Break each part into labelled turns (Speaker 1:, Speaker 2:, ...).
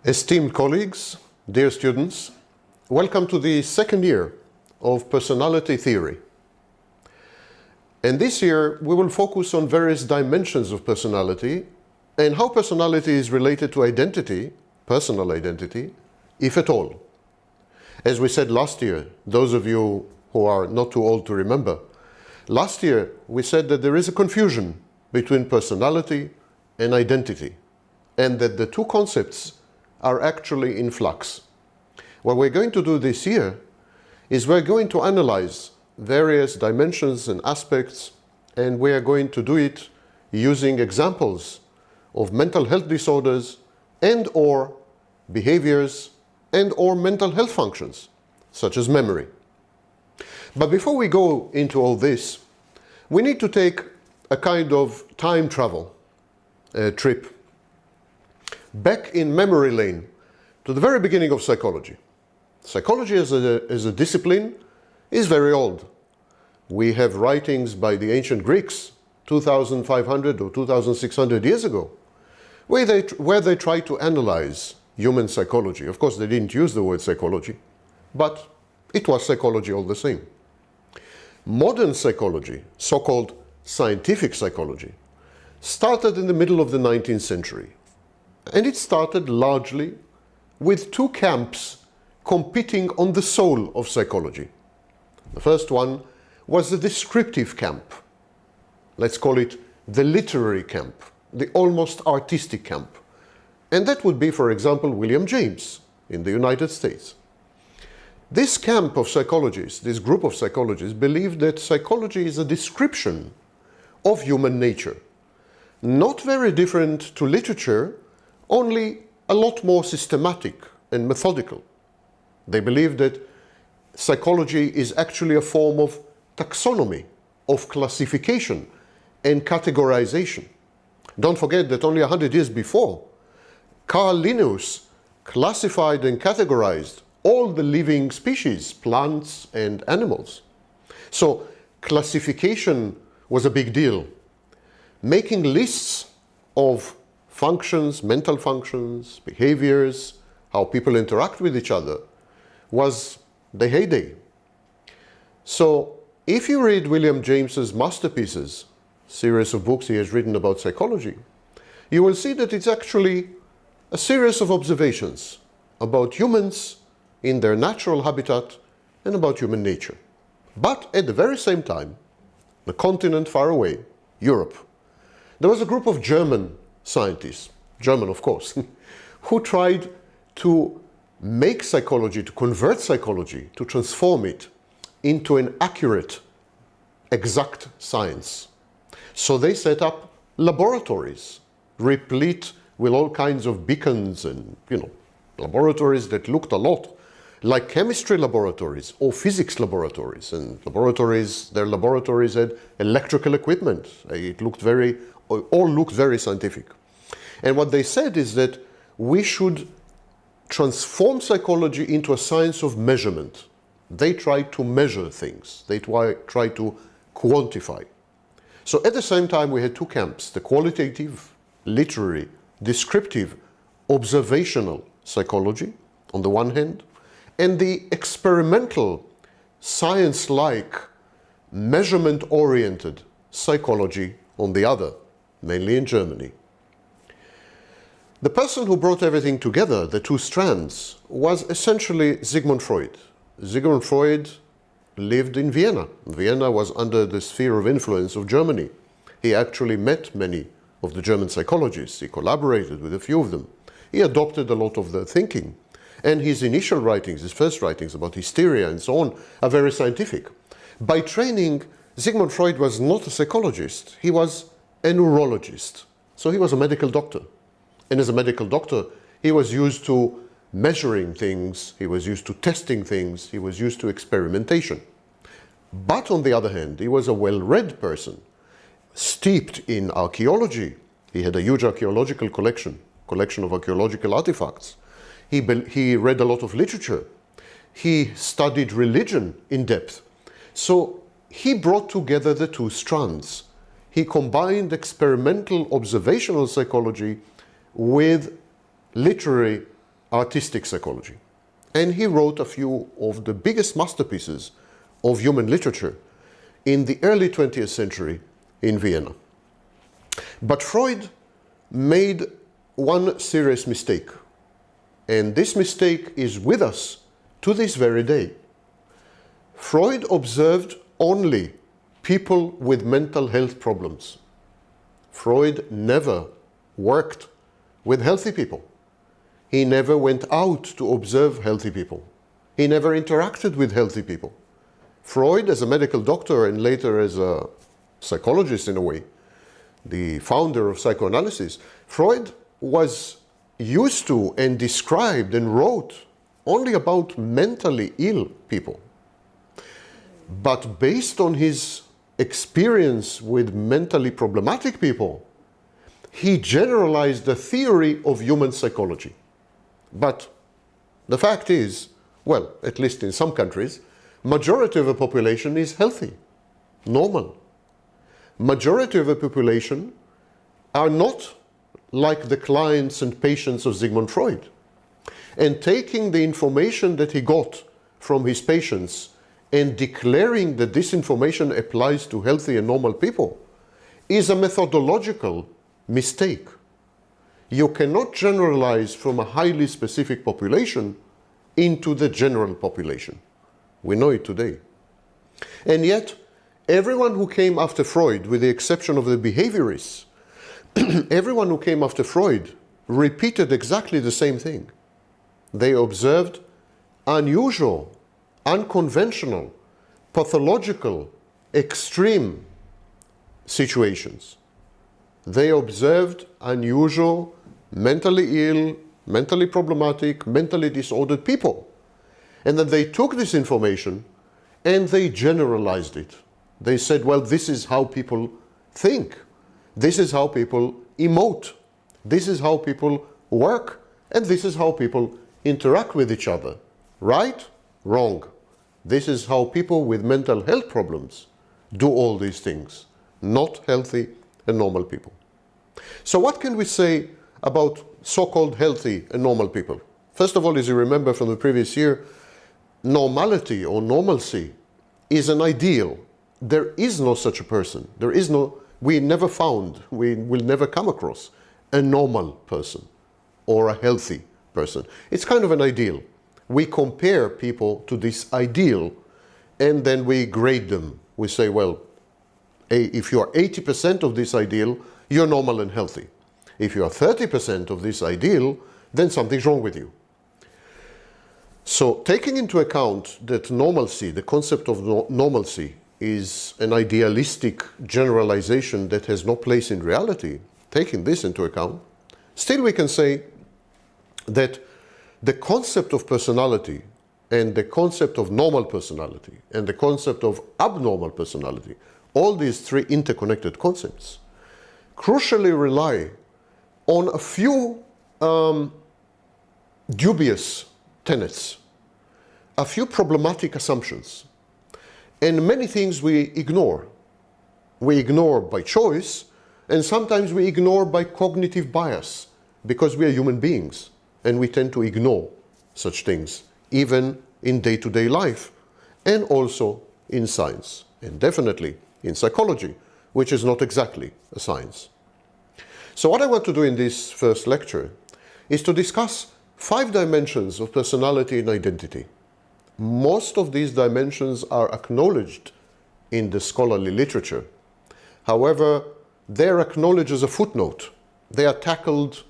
Speaker 1: Esteemed colleagues, dear students, welcome to the second year of personality theory. And this year we will focus on various dimensions of personality and how personality is related to identity, personal identity, if at all. As we said last year, those of you who are not too old to remember, last year we said that there is a confusion between personality and identity, and that the two concepts are actually in flux. What we're going to do this year is we're going to analyze various dimensions and aspects, and we are going to do it using examples of mental health disorders and or behaviors and or mental health functions, such as memory. But before we go into all this, we need to take a kind of time travel trip back in memory lane to the very beginning of psychology. Psychology as a discipline is very old. We have writings by the ancient Greeks 2,500 or 2,600 years ago where they tried to analyze human psychology. Of course, they didn't use the word psychology, but it was psychology all the same. Modern psychology, so-called scientific psychology, started in the middle of the 19th century. And it started largely with two camps competing on the soul of psychology. The first one was the descriptive camp. Let's call it the literary camp, the almost artistic camp. And that would be, for example, William James in the United States. This camp of psychologists, this group of psychologists, believed that psychology is a description of human nature. Not very different to literature, only a lot more systematic and methodical. They believe that psychology is actually a form of taxonomy, of classification and categorization. Don't forget that only 100 years before, Carl Linnaeus classified and categorized all the living species, plants and animals. So classification was a big deal. Making lists of functions, mental functions, behaviors, how people interact with each other, was the heyday. So if you read William James's masterpieces, series of books he has written about psychology, you will see that it's actually a series of observations about humans in their natural habitat and about human nature. But at the very same time, the continent far away, Europe, there was a group of German scientists, German of course, who tried to make psychology, to convert psychology, to transform it into an accurate, exact science. So they set up laboratories, replete with all kinds of beacons and, laboratories that looked a lot like chemistry laboratories or physics laboratories. And their laboratories had electrical equipment. All looked very scientific. And what they said is that we should transform psychology into a science of measurement. They try to measure things. They try to quantify. So at the same time we had two camps, the qualitative, literary, descriptive, observational psychology on the one hand, and the experimental, science-like, measurement-oriented psychology on the other, mainly in Germany. The person who brought everything together, the two strands, was essentially Sigmund Freud. Sigmund Freud lived in Vienna. Vienna was under the sphere of influence of Germany. He actually met many of the German psychologists. He collaborated with a few of them. He adopted a lot of their thinking. And his initial writings, his first writings about hysteria and so on, are very scientific. By training, Sigmund Freud was not a psychologist. He was a neurologist. So he was a medical doctor. And as a medical doctor, he was used to measuring things, he was used to testing things, he was used to experimentation. But on the other hand, he was a well-read person, steeped in archaeology. He had a huge archaeological collection of archaeological artifacts. He read a lot of literature. He studied religion in depth. So he brought together the two strands. He combined experimental observational psychology with literary artistic psychology. And he wrote a few of the biggest masterpieces of human literature in the early 20th century in Vienna. But Freud made one serious mistake. And this mistake is with us to this very day. Freud observed only people with mental health problems. Freud never worked with healthy people. He never went out to observe healthy people. He never interacted with healthy people. Freud, as a medical doctor and later as a psychologist in a way, the founder of psychoanalysis, Freud was used to and described and wrote only about mentally ill people. But based on his experience with mentally problematic people, he generalized the theory of human psychology. But the fact is, well, at least in some countries, majority of the population is healthy, normal. Majority of the population are not like the clients and patients of Sigmund Freud. And taking the information that he got from his patients and declaring that this information applies to healthy and normal people is a methodological mistake. You cannot generalize from a highly specific population into the general population. We know it today. And yet, everyone who came after Freud, with the exception of the behaviorists, everyone who came after Freud repeated exactly the same thing. They observed unusual, unconventional, pathological, extreme situations. They observed unusual, mentally ill, mentally problematic, mentally disordered people. And then they took this information and they generalized it. They said, well, this is how people think. This is how people emote. This is how people work. And this is how people interact with each other. Right? Wrong. This is how people with mental health problems do all these things. Not healthy and normal people. So what can we say about so-called healthy and normal people? First of all, as you remember from the previous year, normality or normalcy is an ideal. There is no such a person. There is no, we never found, we will never come across a normal person or a healthy person. It's kind of an ideal. We compare people to this ideal and then we grade them. We say, well, if you are 80% of this ideal, you're normal and healthy. If you are 30% of this ideal, then something's wrong with you. So taking into account that normalcy, the concept of normalcy, is an idealistic generalization that has no place in reality, taking this into account, still we can say that the concept of personality and the concept of normal personality and the concept of abnormal personality, all these three interconnected concepts, crucially rely on a few dubious tenets, a few problematic assumptions, and many things we ignore. We ignore by choice, and sometimes we ignore by cognitive bias, because we are human beings, and we tend to ignore such things, even in day-to-day life, and also in science, and definitely in psychology, which is not exactly a science. So what I want to do in this first lecture is to discuss 5 dimensions of personality and identity. Most of these dimensions are acknowledged in the scholarly literature. However, they're acknowledged as a footnote. They are tackled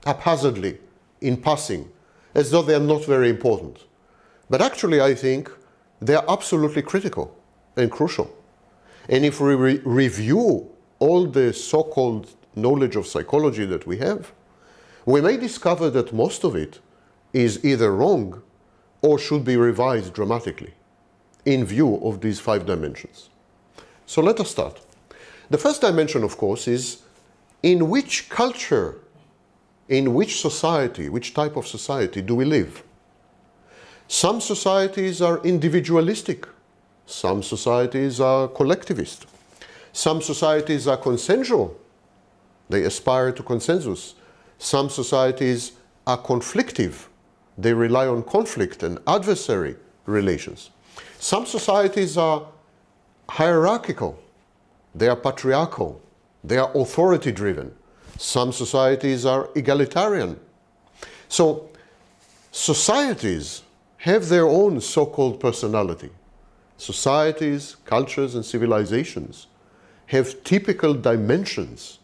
Speaker 1: haphazardly, in passing, as though they are not very important. But actually, I think they are absolutely critical and crucial. And if we review all the so-called knowledge of psychology that we have, we may discover that most of it is either wrong or should be revised dramatically in view of these 5 dimensions. So let us start. The first dimension, of course, is in which culture, in which society, which type of society do we live? Some societies are individualistic. Some societies are collectivist. Some societies are consensual. They aspire to consensus. Some societies are conflictive. They rely on conflict and adversary relations. Some societies are hierarchical. They are patriarchal. They are authority-driven. Some societies are egalitarian. So societies have their own so-called personality. Societies, cultures, and civilizations have typical dimensions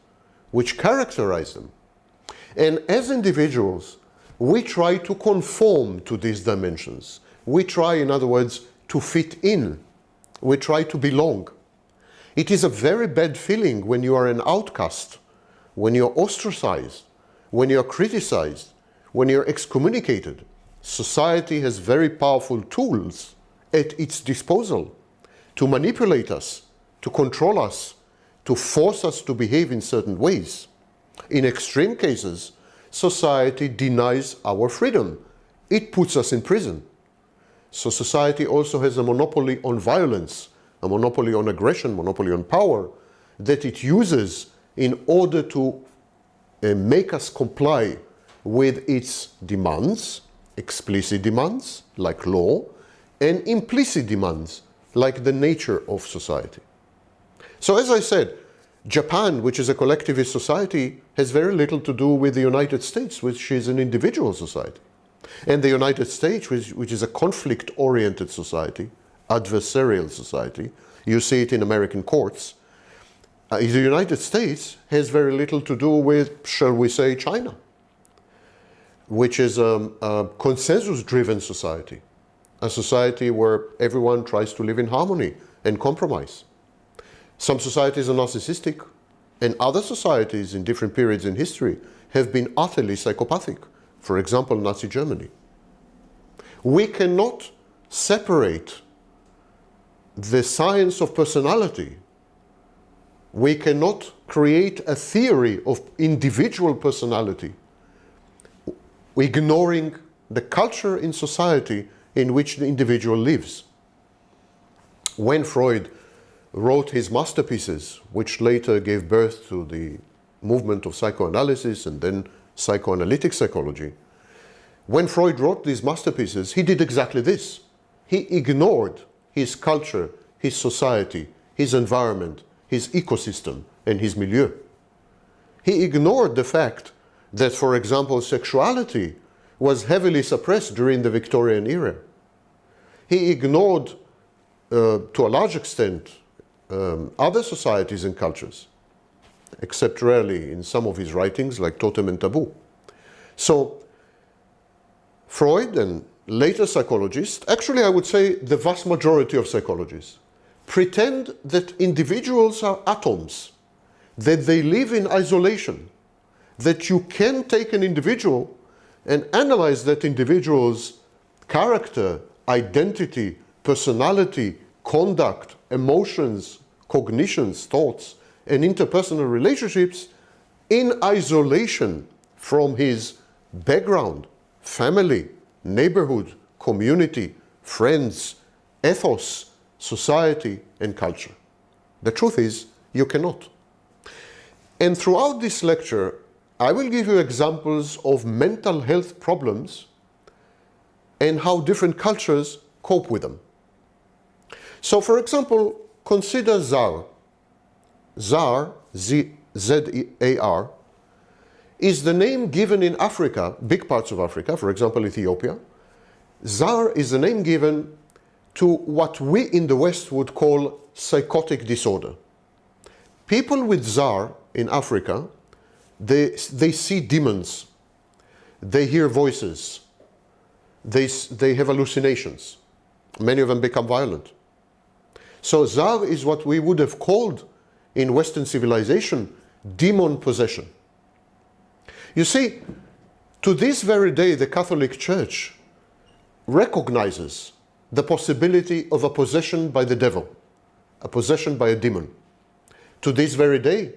Speaker 1: which characterize them. And as individuals, we try to conform to these dimensions. We try, in other words, to fit in. We try to belong. It is a very bad feeling when you are an outcast, when you're ostracized, when you're criticized, when you're excommunicated. Society has very powerful tools at its disposal to manipulate us, to control us, to force us to behave in certain ways. In extreme cases, society denies our freedom. It puts us in prison. So society also has a monopoly on violence, a monopoly on aggression, monopoly on power that it uses in order to make us comply with its demands, explicit demands like law, and implicit demands like the nature of society. So as I said, Japan, which is a collectivist society, has very little to do with the United States, which is an individual society. And the United States, which is a conflict-oriented society, adversarial society, you see it in American courts. The United States has very little to do with, shall we say, China, which is a consensus-driven society, a society where everyone tries to live in harmony and compromise. Some societies are narcissistic, and other societies in different periods in history have been utterly psychopathic. For example, Nazi Germany. We cannot separate the science of personality. We cannot create a theory of individual personality, ignoring the culture in society in which the individual lives. When Freud wrote his masterpieces, which later gave birth to the movement of psychoanalysis and then psychoanalytic psychology, when Freud wrote these masterpieces, he did exactly this. He ignored his culture, his society, his environment, his ecosystem, and his milieu. He ignored the fact that, for example, sexuality was heavily suppressed during the Victorian era. He ignored, to a large extent, other societies and cultures, except rarely in some of his writings like Totem and Taboo. So Freud and later psychologists, actually I would say the vast majority of psychologists, pretend that individuals are atoms, that they live in isolation, that you can take an individual and analyze that individual's character, identity, personality, conduct, emotions, cognitions, thoughts, and interpersonal relationships in isolation from his background, family, neighborhood, community, friends, ethos, society, and culture. The truth is, you cannot. And throughout this lecture, I will give you examples of mental health problems and how different cultures cope with them. So, for example, consider Zar. Zar, Z-A-R, is the name given in Africa, big parts of Africa, for example, Ethiopia. Zar is the name given to what we in the West would call psychotic disorder. People with Zar in Africa, they see demons, they hear voices, they have hallucinations. Many of them become violent. So Zar is what we would have called in Western civilization demon possession. You see, to this very day, the Catholic Church recognizes the possibility of a possession by the devil, a possession by a demon. To this very day,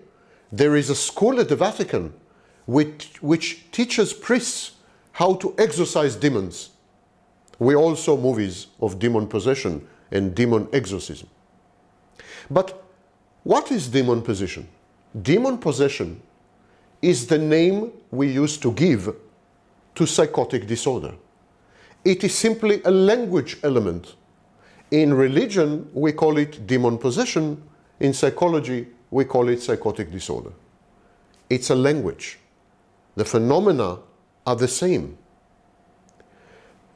Speaker 1: there is a school at the Vatican which teaches priests how to exorcise demons. We all saw movies of demon possession and demon exorcism. But what is demon possession? Demon possession is the name we used to give to psychotic disorder. It is simply a language element. In religion, we call it demon possession. In psychology, we call it psychotic disorder. It's a language. The phenomena are the same.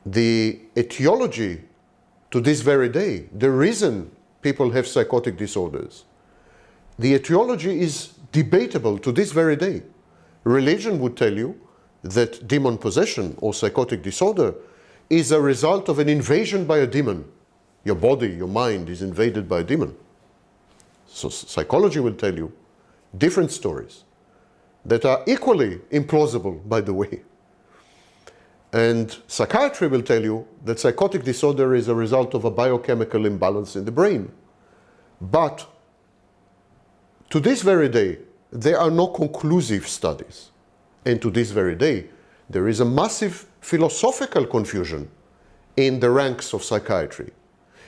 Speaker 1: The etiology to this very day, the reason people have psychotic disorders, the etiology is debatable to this very day. Religion would tell you that demon possession or psychotic disorder is a result of an invasion by a demon. Your body, your mind is invaded by a demon. So psychology will tell you different stories that are equally implausible, by the way. And psychiatry will tell you that psychotic disorder is a result of a biochemical imbalance in the brain. But to this very day, there are no conclusive studies. And to this very day, there is a massive philosophical confusion in the ranks of psychiatry.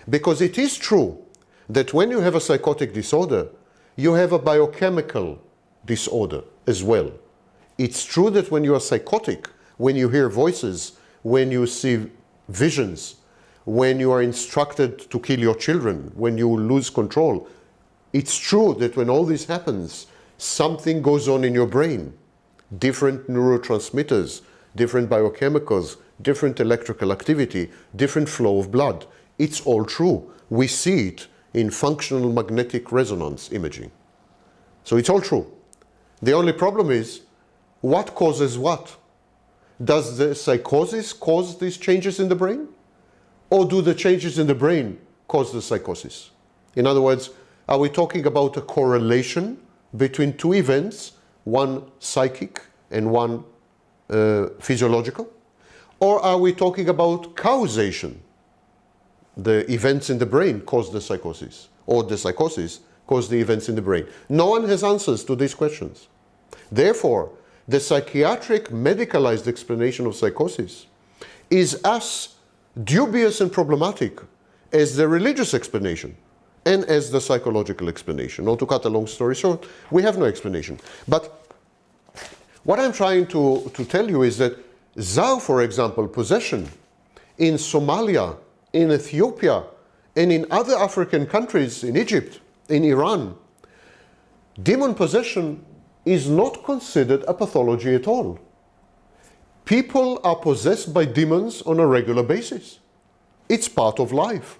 Speaker 1: Because it is true that when you have a psychotic disorder, you have a biochemical disorder as well. It's true that when you are psychotic, when you hear voices, when you see visions, when you are instructed to kill your children, when you lose control, it's true that when all this happens, something goes on in your brain. Different neurotransmitters, different biochemicals, different electrical activity, different flow of blood. It's all true. We see it in functional magnetic resonance imaging. So it's all true. The only problem is, what causes what? Does the psychosis cause these changes in the brain? Or do the changes in the brain cause the psychosis? In other words, are we talking about a correlation between two events, one psychic and one physiological? Or are we talking about causation? The events in the brain cause the psychosis, or the psychosis cause the events in the brain. No one has answers to these questions. Therefore, the psychiatric medicalized explanation of psychosis is as dubious and problematic as the religious explanation and as the psychological explanation. Or to cut a long story short, we have no explanation. But what I'm trying to tell you is that Zao, for example, possession in Somalia, in Ethiopia, and in other African countries, in Egypt, in Iran, demon possession is not considered a pathology at all. People are possessed by demons on a regular basis. It's part of life.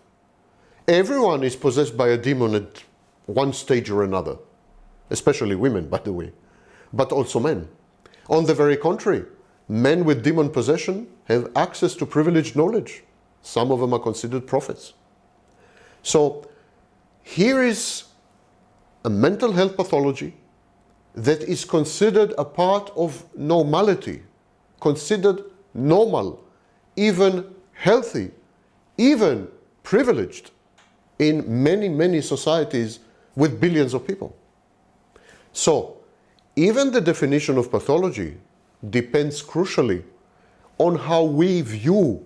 Speaker 1: Everyone is possessed by a demon at one stage or another, especially women, by the way, but also men. On the very contrary, men with demon possession have access to privileged knowledge. Some of them are considered prophets. So here is a mental health pathology that is considered a part of normality, considered normal, even healthy, even privileged in many, many societies with billions of people. So even the definition of pathology depends crucially on how we view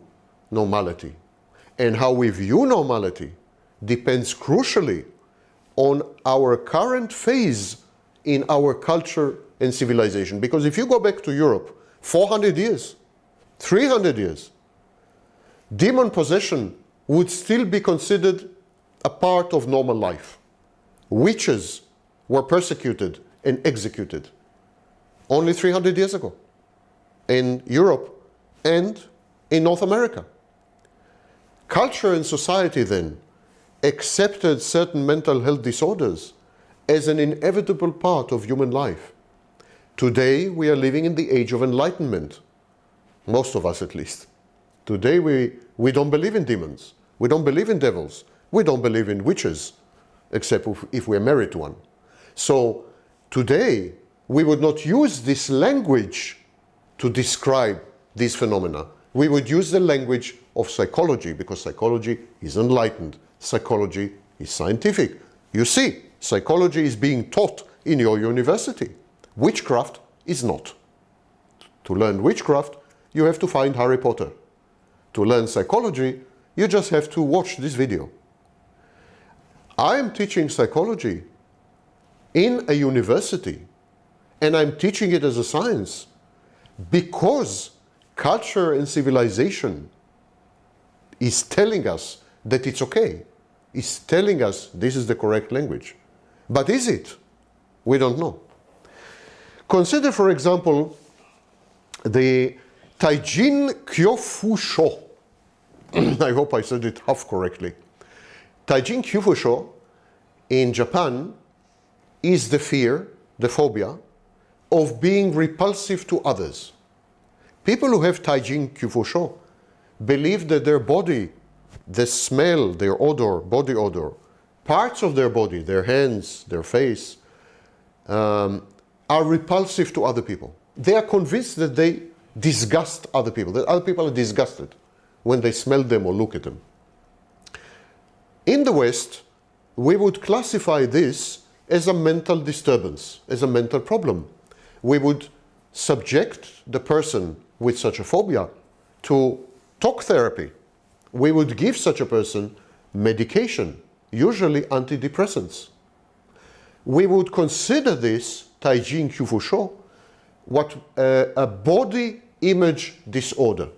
Speaker 1: normality. And how we view normality depends crucially on our current phase in our culture and civilization. Because if you go back to Europe, 400 years, 300 years, demon possession would still be considered a part of normal life. Witches were persecuted and executed only 300 years ago in Europe and in North America. Culture and society then accepted certain mental health disorders as an inevitable part of human life. Today we are living in the age of enlightenment, most of us at least. Today we don't believe in demons, we don't believe in devils, we don't believe in witches, except if we're married to one. So today we would not use this language to describe these phenomena. We would use the language of psychology, because psychology is enlightened. Psychology is scientific. You see, psychology is being taught in your university. Witchcraft is not. To learn witchcraft, you have to find Harry Potter. To learn psychology, you just have to watch this video. I am teaching psychology in a university, and I'm teaching it as a science because culture and civilization is telling us that it's okay. It's telling us this is the correct language. But is it? We don't know. Consider, for example, the Taijin Kyofusho. I hope I said it half correctly. Taijin Kyofusho in Japan is the fear, the phobia, of being repulsive to others. People who have Taijin Kyofusho believe that their body, the smell, their odor, body odor, parts of their body, their hands, their face, are repulsive to other people. They are convinced that they disgust other people, that other people are disgusted when they smell them or look at them. In the West, we would classify this as a mental disturbance, as a mental problem. We would subject the person with such a phobia to talk therapy. We would give such a person medication, usually antidepressants. We would consider this Taijin Kyofusho what a body image disorder.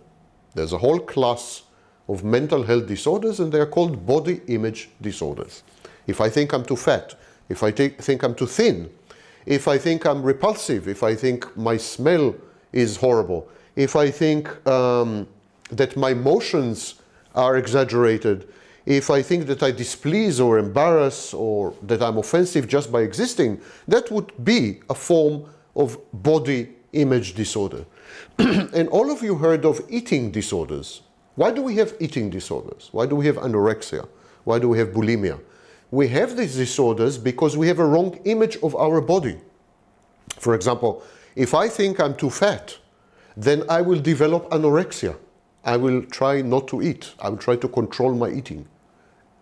Speaker 1: There's a whole class of mental health disorders, and they are called body image disorders. If I think I'm too fat, if I think I'm too thin, if I think I'm repulsive, if I think my smell is horrible, if I think that my emotions are exaggerated, if I think that I displease or embarrass or that I'm offensive just by existing, that would be a form of body image disorder. And all of you heard of eating disorders. Why do we have eating disorders? Why do we have anorexia? Why do we have bulimia? We have these disorders because we have a wrong image of our body. For example, if I think I'm too fat, then I will develop anorexia. I will try not to eat. I will try to control my eating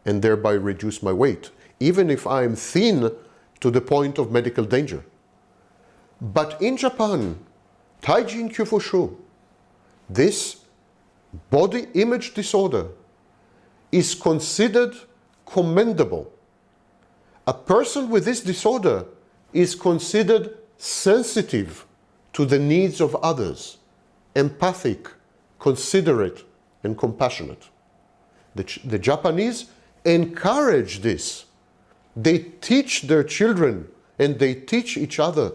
Speaker 1: and thereby reduce my weight, even if I am thin to the point of medical danger. But in Japan, Taijin Kyofusho, this body image disorder is considered commendable. A person with this disorder is considered sensitive to the needs of others, empathic, considerate, and compassionate. The Japanese encourage this. They teach their children and they teach each other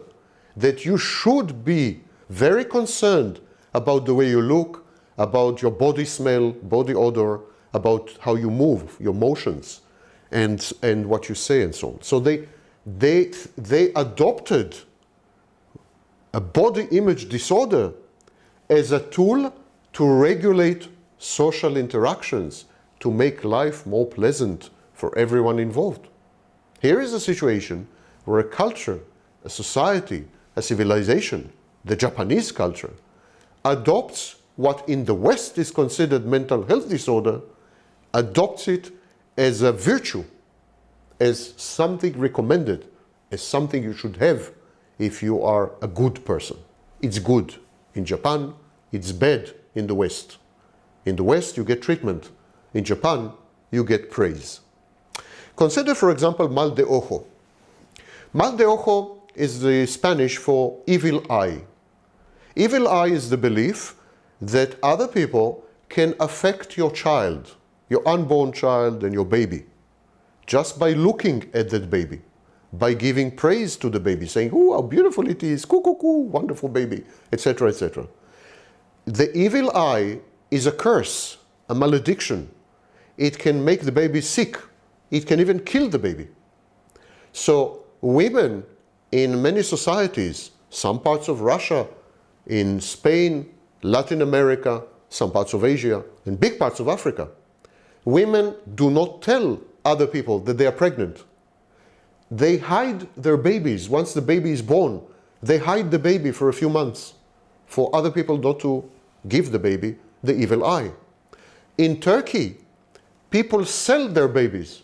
Speaker 1: that you should be very concerned about the way you look, about your body smell, body odor, about how you move, your motions, and what you say and so on. So they adopted a body image disorder as a tool to regulate social interactions, to make life more pleasant for everyone involved. Here is a situation where a culture, a society, a civilization, the Japanese culture, adopts what in the West is considered mental health disorder, adopts it as a virtue, as something recommended, as something you should have if you are a good person. It's good in Japan, it's bad in the West. In the West, you get treatment. In Japan, you get praise. Consider, for example, mal de ojo. Mal de ojo is the Spanish for evil eye. Evil eye is the belief that other people can affect your child, your unborn child and your baby, just by looking at that baby, by giving praise to the baby, saying, oh, how beautiful it is, coo, coo, coo, wonderful baby, etc., etc. The evil eye is a curse, a malediction. It can make the baby sick. It can even kill the baby. So women in many societies, some parts of Russia, in Spain, Latin America, some parts of Asia, and big parts of Africa, women do not tell other people that they are pregnant. They hide their babies. Once the baby is born, they hide the baby for a few months for other people not to give the baby the evil eye. In Turkey, people sell their babies.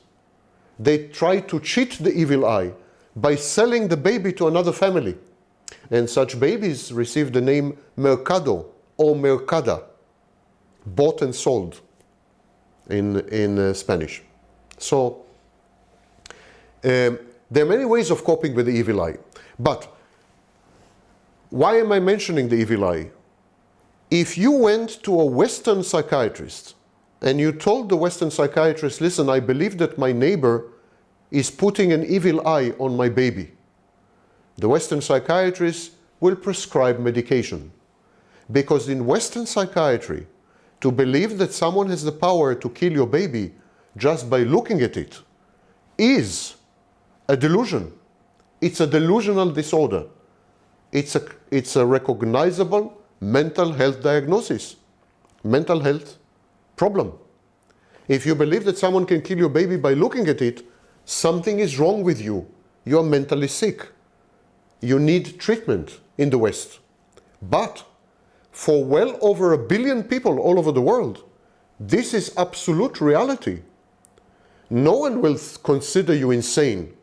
Speaker 1: They try to cheat the evil eye by selling the baby to another family. And such babies receive the name mercado or mercada, bought and sold in Spanish. So there are many ways of coping with the evil eye. But why am I mentioning the evil eye? If you went to a Western psychiatrist and you told the Western psychiatrist, listen, I believe that my neighbor is putting an evil eye on my baby, the Western psychiatrist will prescribe medication. Because in Western psychiatry, to believe that someone has the power to kill your baby just by looking at it is a delusion. It's a delusional disorder. It's a recognizable mental health diagnosis, mental health problem. If you believe that someone can kill your baby by looking at it, something is wrong with you. You're mentally sick. You need treatment in the West. But for well over 1 billion people all over the world, this is absolute reality. No one will consider you insane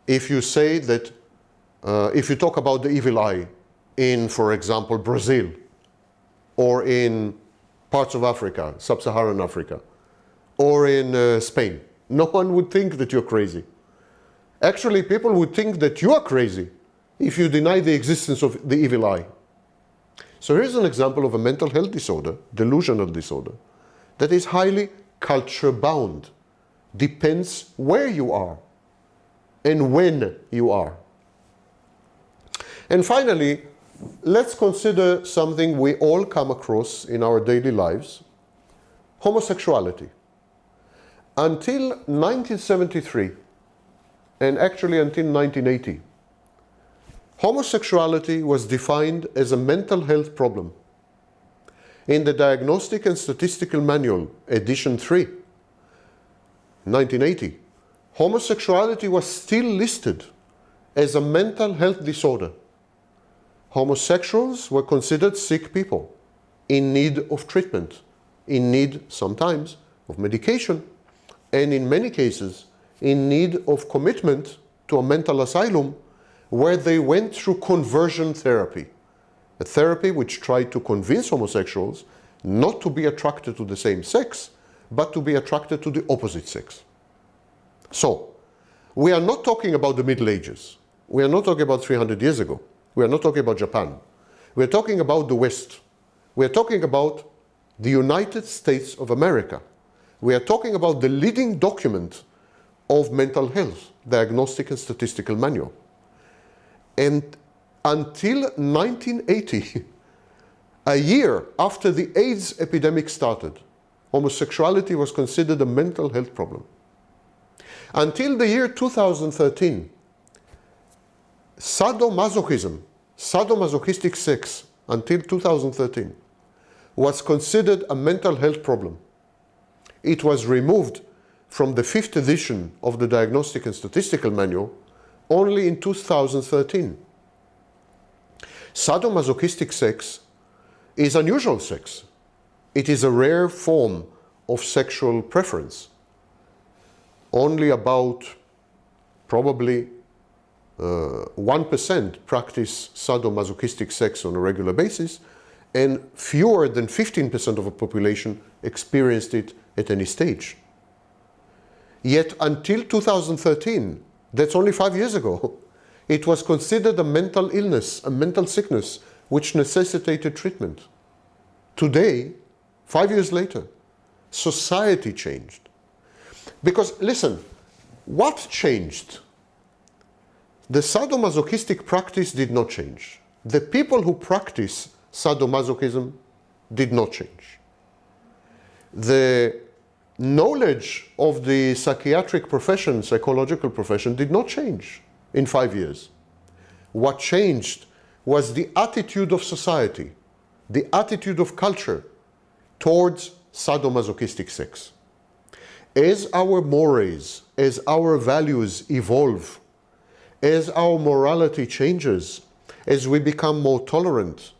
Speaker 1: if you say that, if you talk about the evil eye in, for example, Brazil, or in parts of Africa, sub-Saharan Africa, or in Spain. No one would think that you're crazy. Actually, people would think that you are crazy if you deny the existence of the evil eye. So here's an example of a mental health disorder, delusional disorder, that is highly culture-bound. Depends where you are and when you are. And finally, let's consider something we all come across in our daily lives: homosexuality. Until 1973, and actually until 1980, homosexuality was defined as a mental health problem. In the Diagnostic and Statistical Manual, edition 3, 1980, homosexuality was still listed as a mental health disorder. Homosexuals were considered sick people in need of treatment, in need sometimes of medication, and in many cases in need of commitment to a mental asylum where they went through conversion therapy, a therapy which tried to convince homosexuals not to be attracted to the same sex, but to be attracted to the opposite sex. So, we are not talking about the Middle Ages. We are not talking about 300 years ago. We are not talking about Japan. We are talking about the West. We are talking about the United States of America. We are talking about the leading document of mental health, Diagnostic and Statistical Manual. And until 1980, a year after the AIDS epidemic started, homosexuality was considered a mental health problem. Until the year 2013, sadomasochism, sadomasochistic sex, until 2013, was considered a mental health problem. It was removed from the 5th edition of the Diagnostic and Statistical Manual only in 2013. Sadomasochistic sex is unusual sex. It is a rare form of sexual preference. Only about probably 1% practice sadomasochistic sex on a regular basis, and fewer than 15% of the population experienced it at any stage. Yet until 2013, that's only 5 years ago, it was considered a mental illness, a mental sickness, which necessitated treatment. Today, 5 years later, society changed. Because, listen, what changed? The sadomasochistic practice did not change. The people who practice sadomasochism did not change. The knowledge of the psychiatric profession, psychological profession, did not change in 5 years. What changed was the attitude of society, the attitude of culture towards sadomasochistic sex. As our mores, as our values evolve, as our morality changes, as we become more tolerant,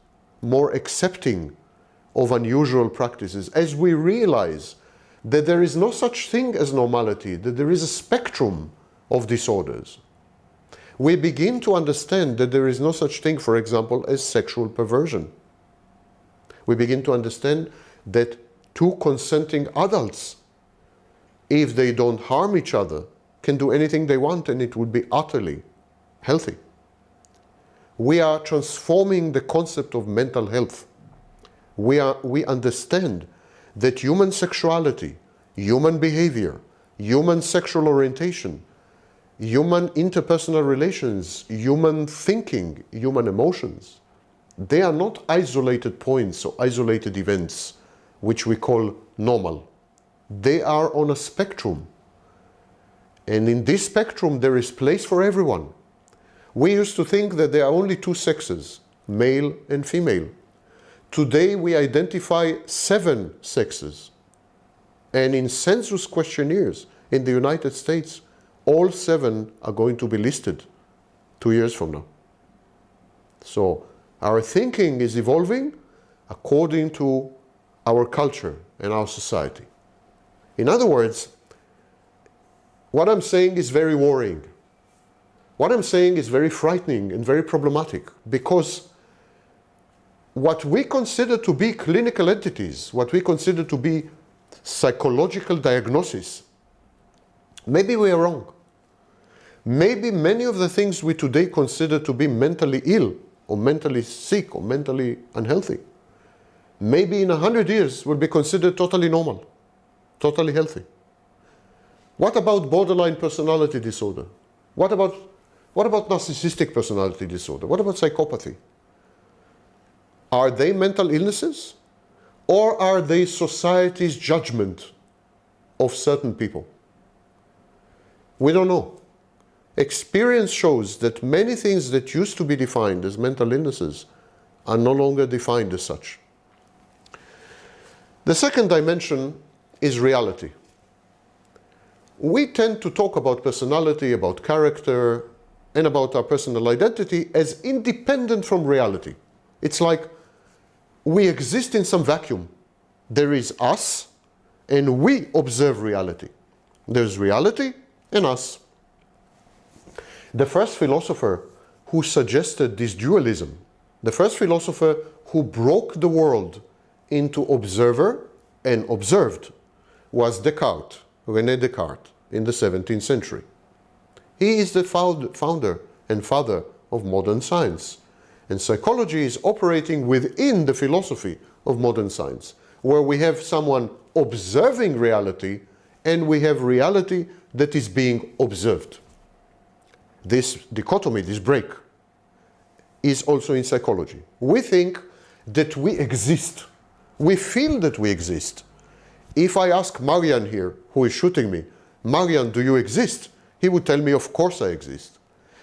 Speaker 1: more accepting of unusual practices, as we realize that there is no such thing as normality, that there is a spectrum of disorders, we begin to understand that there is no such thing, for example, as sexual perversion. We begin to understand that two consenting adults, if they don't harm each other, can do anything they want and it would be utterly healthy. We are transforming the concept of mental health. We understand that human sexuality, human behavior, human sexual orientation, human interpersonal relations, human thinking, human emotions, they are not isolated points or isolated events which we call normal. They are on a spectrum. And in this spectrum there is place for everyone. We used to think that there are only two sexes, male and female. Today we identify 7 sexes. And in census questionnaires in the United States, all 7 are going to be listed 2 years from now. So our thinking is evolving according to our culture and our society. In other words, what I'm saying is very worrying. What I'm saying is very frightening and very problematic, because what we consider to be clinical entities, what we consider to be psychological diagnosis, maybe we are wrong. Maybe many of the things we today consider to be mentally ill or mentally sick or mentally unhealthy, maybe in 100 years will be considered totally normal, totally healthy. What about borderline personality disorder? What about narcissistic personality disorder? What about psychopathy? Are they mental illnesses, or are they society's judgment of certain people? We don't know. Experience shows that many things that used to be defined as mental illnesses are no longer defined as such. The second dimension is reality. We tend to talk about personality, about character, and about our personal identity as independent from reality. It's like we exist in some vacuum. There is us, and we observe reality. There's reality and us. The first philosopher who suggested this dualism, the first philosopher who broke the world into observer and observed, was Descartes, René Descartes, in the 17th century. He is the founder and father of modern science. And psychology is operating within the philosophy of modern science, where we have someone observing reality and we have reality that is being observed. This dichotomy, this break, is also in psychology. We think that we exist. We feel that we exist. If I ask Marian here, who is shooting me, Marian, do you exist? He would tell me, of course I exist.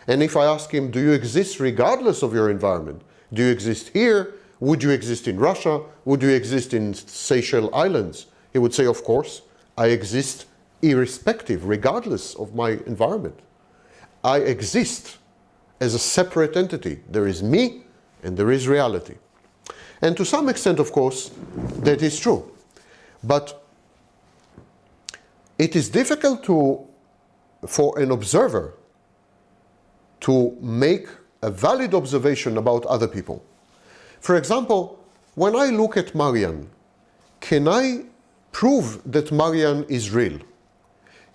Speaker 1: And if I ask him, do you exist regardless of your environment? Do you exist here? Would you exist in Russia? Would you exist in Seychelles Islands? He would say, of course, I exist irrespective, regardless of my environment. I exist as a separate entity. There is me and there is reality. And to some extent, of course, that is true. But it is difficult for an observer to make a valid observation about other people. For example, when I look at Marian, can I prove that Marian is real?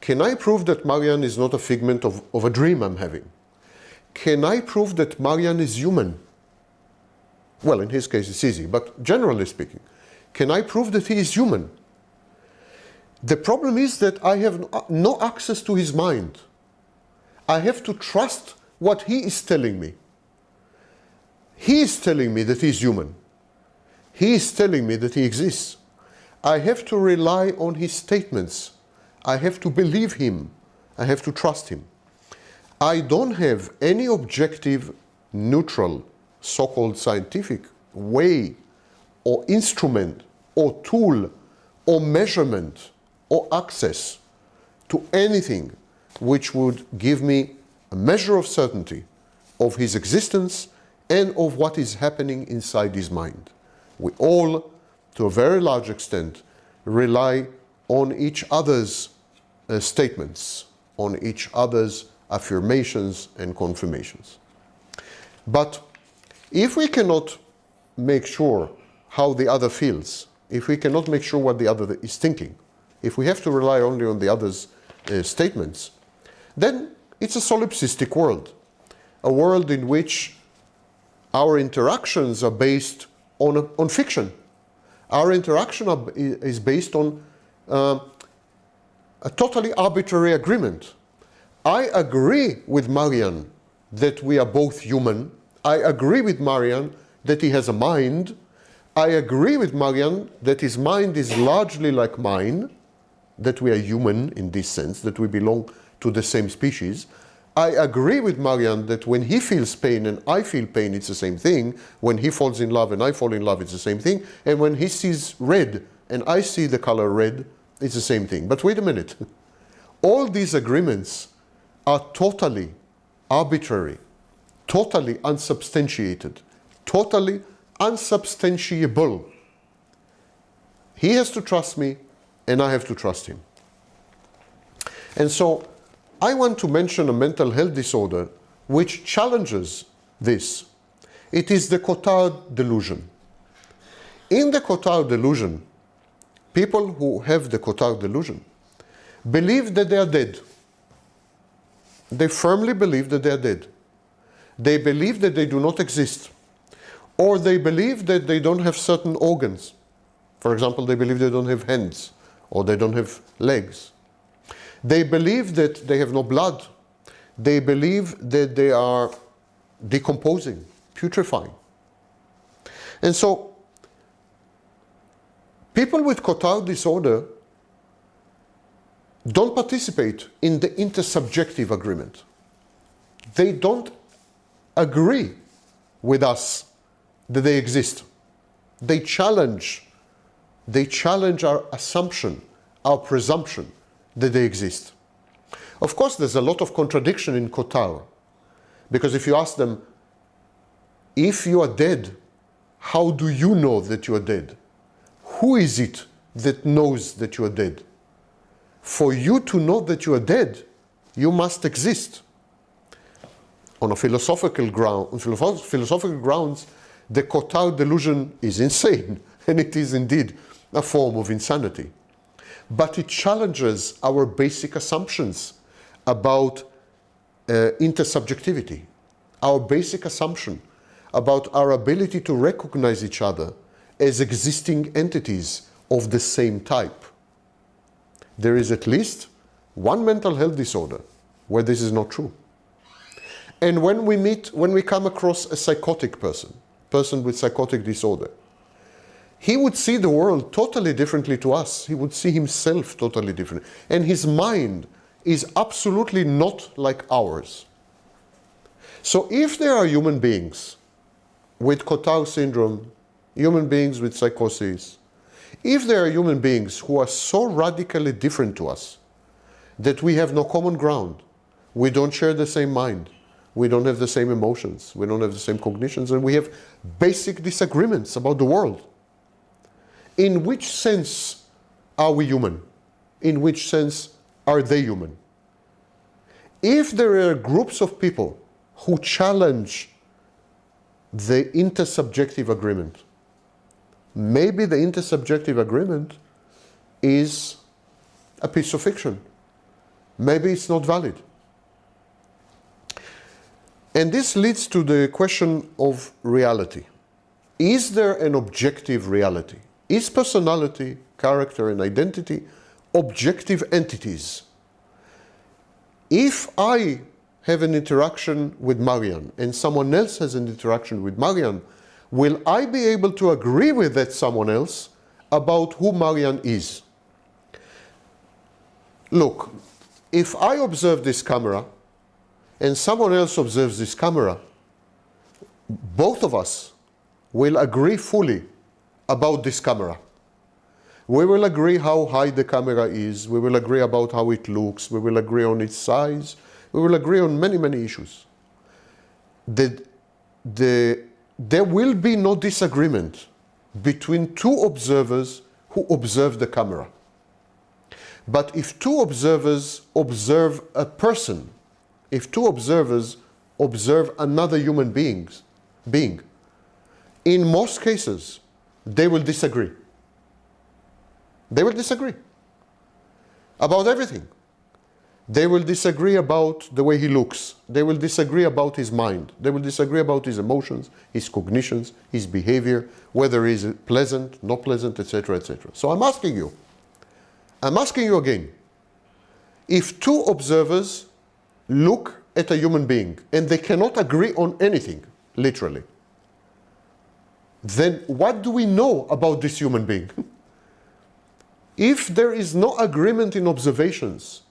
Speaker 1: Can I prove that Marian is not a figment of a dream I'm having? Can I prove that Marian is human? Well, in his case it's easy, but generally speaking, can I prove that he is human? The problem is that I have no access to his mind. I have to trust what he is telling me. He is telling me that he is human. He is telling me that he exists. I have to rely on his statements. I have to believe him. I have to trust him. I don't have any objective, neutral, so-called scientific way or instrument or tool or measurement or access to anything which would give me a measure of certainty of his existence and of what is happening inside his mind. We all, to a very large extent, rely on each other's statements, on each other's affirmations and confirmations. But if we cannot make sure how the other feels, if we cannot make sure what the other is thinking, if we have to rely only on the other's statements, then it's a solipsistic world, a world in which our interactions are based on fiction. Our interaction is based on a totally arbitrary agreement. I agree with Marian that we are both human. I agree with Marian that he has a mind. I agree with Marian that his mind is largely like mine, that we are human in this sense, that we belong to the same species. I agree with Marian that when he feels pain and I feel pain, it's the same thing. When he falls in love and I fall in love, it's the same thing. And when he sees red and I see the color red, it's the same thing. But wait a minute. All these agreements are totally arbitrary, totally unsubstantiated, totally unsubstantiable. He has to trust me and I have to trust him. And so I want to mention a mental health disorder which challenges this. It is the Cotard delusion. In the Cotard delusion, people who have the Cotard delusion believe that they are dead. They firmly believe that they are dead. They believe that they do not exist. Or they believe that they don't have certain organs. For example, they believe they don't have hands or they don't have legs. They believe that they have no blood. They believe that they are decomposing, putrefying. And so, people with Cotard disorder don't participate in the intersubjective agreement. They don't agree with us that they exist. They challenge our assumption, our presumption that they exist. Of course, there's a lot of contradiction in Cotard, because if you ask them, if you are dead, how do you know that you are dead? Who is it that knows that you are dead? For you to know that you are dead, you must exist. On philosophical grounds, the Cotard delusion is insane, and it is indeed a form of insanity. But it challenges our basic assumptions about intersubjectivity, our basic assumption about our ability to recognize each other as existing entities of the same type. There is at least one mental health disorder where this is not true. And when we come across a psychotic person with psychotic disorder, he would see the world totally differently to us. He would see himself totally different. And his mind is absolutely not like ours. So if there are human beings with Cotard syndrome, human beings with psychosis, if there are human beings who are so radically different to us that we have no common ground, we don't share the same mind, we don't have the same emotions, we don't have the same cognitions, and we have basic disagreements about the world, in which sense are we human? In which sense are they human? If there are groups of people who challenge the intersubjective agreement, maybe the intersubjective agreement is a piece of fiction. Maybe it's not valid. And this leads to the question of reality. Is there an objective reality? Is personality, character, and identity objective entities? If I have an interaction with Marian and someone else has an interaction with Marian, will I be able to agree with that someone else about who Marian is? Look, if I observe this camera and someone else observes this camera, both of us will agree fully about this camera. We will agree how high the camera is, we will agree about how it looks, we will agree on its size, we will agree on many, many issues. There will be no disagreement between two observers who observe the camera. But if two observers observe a person, if two observers observe another human being, in most cases, they will disagree. They will disagree about everything. They will disagree about the way he looks. They will disagree about his mind. They will disagree about his emotions, his cognitions, his behavior, whether he's pleasant, not pleasant, etc., etc. So I'm asking you again, if two observers look at a human being and they cannot agree on anything, literally, then what do we know about this human being? If there is no agreement in observations,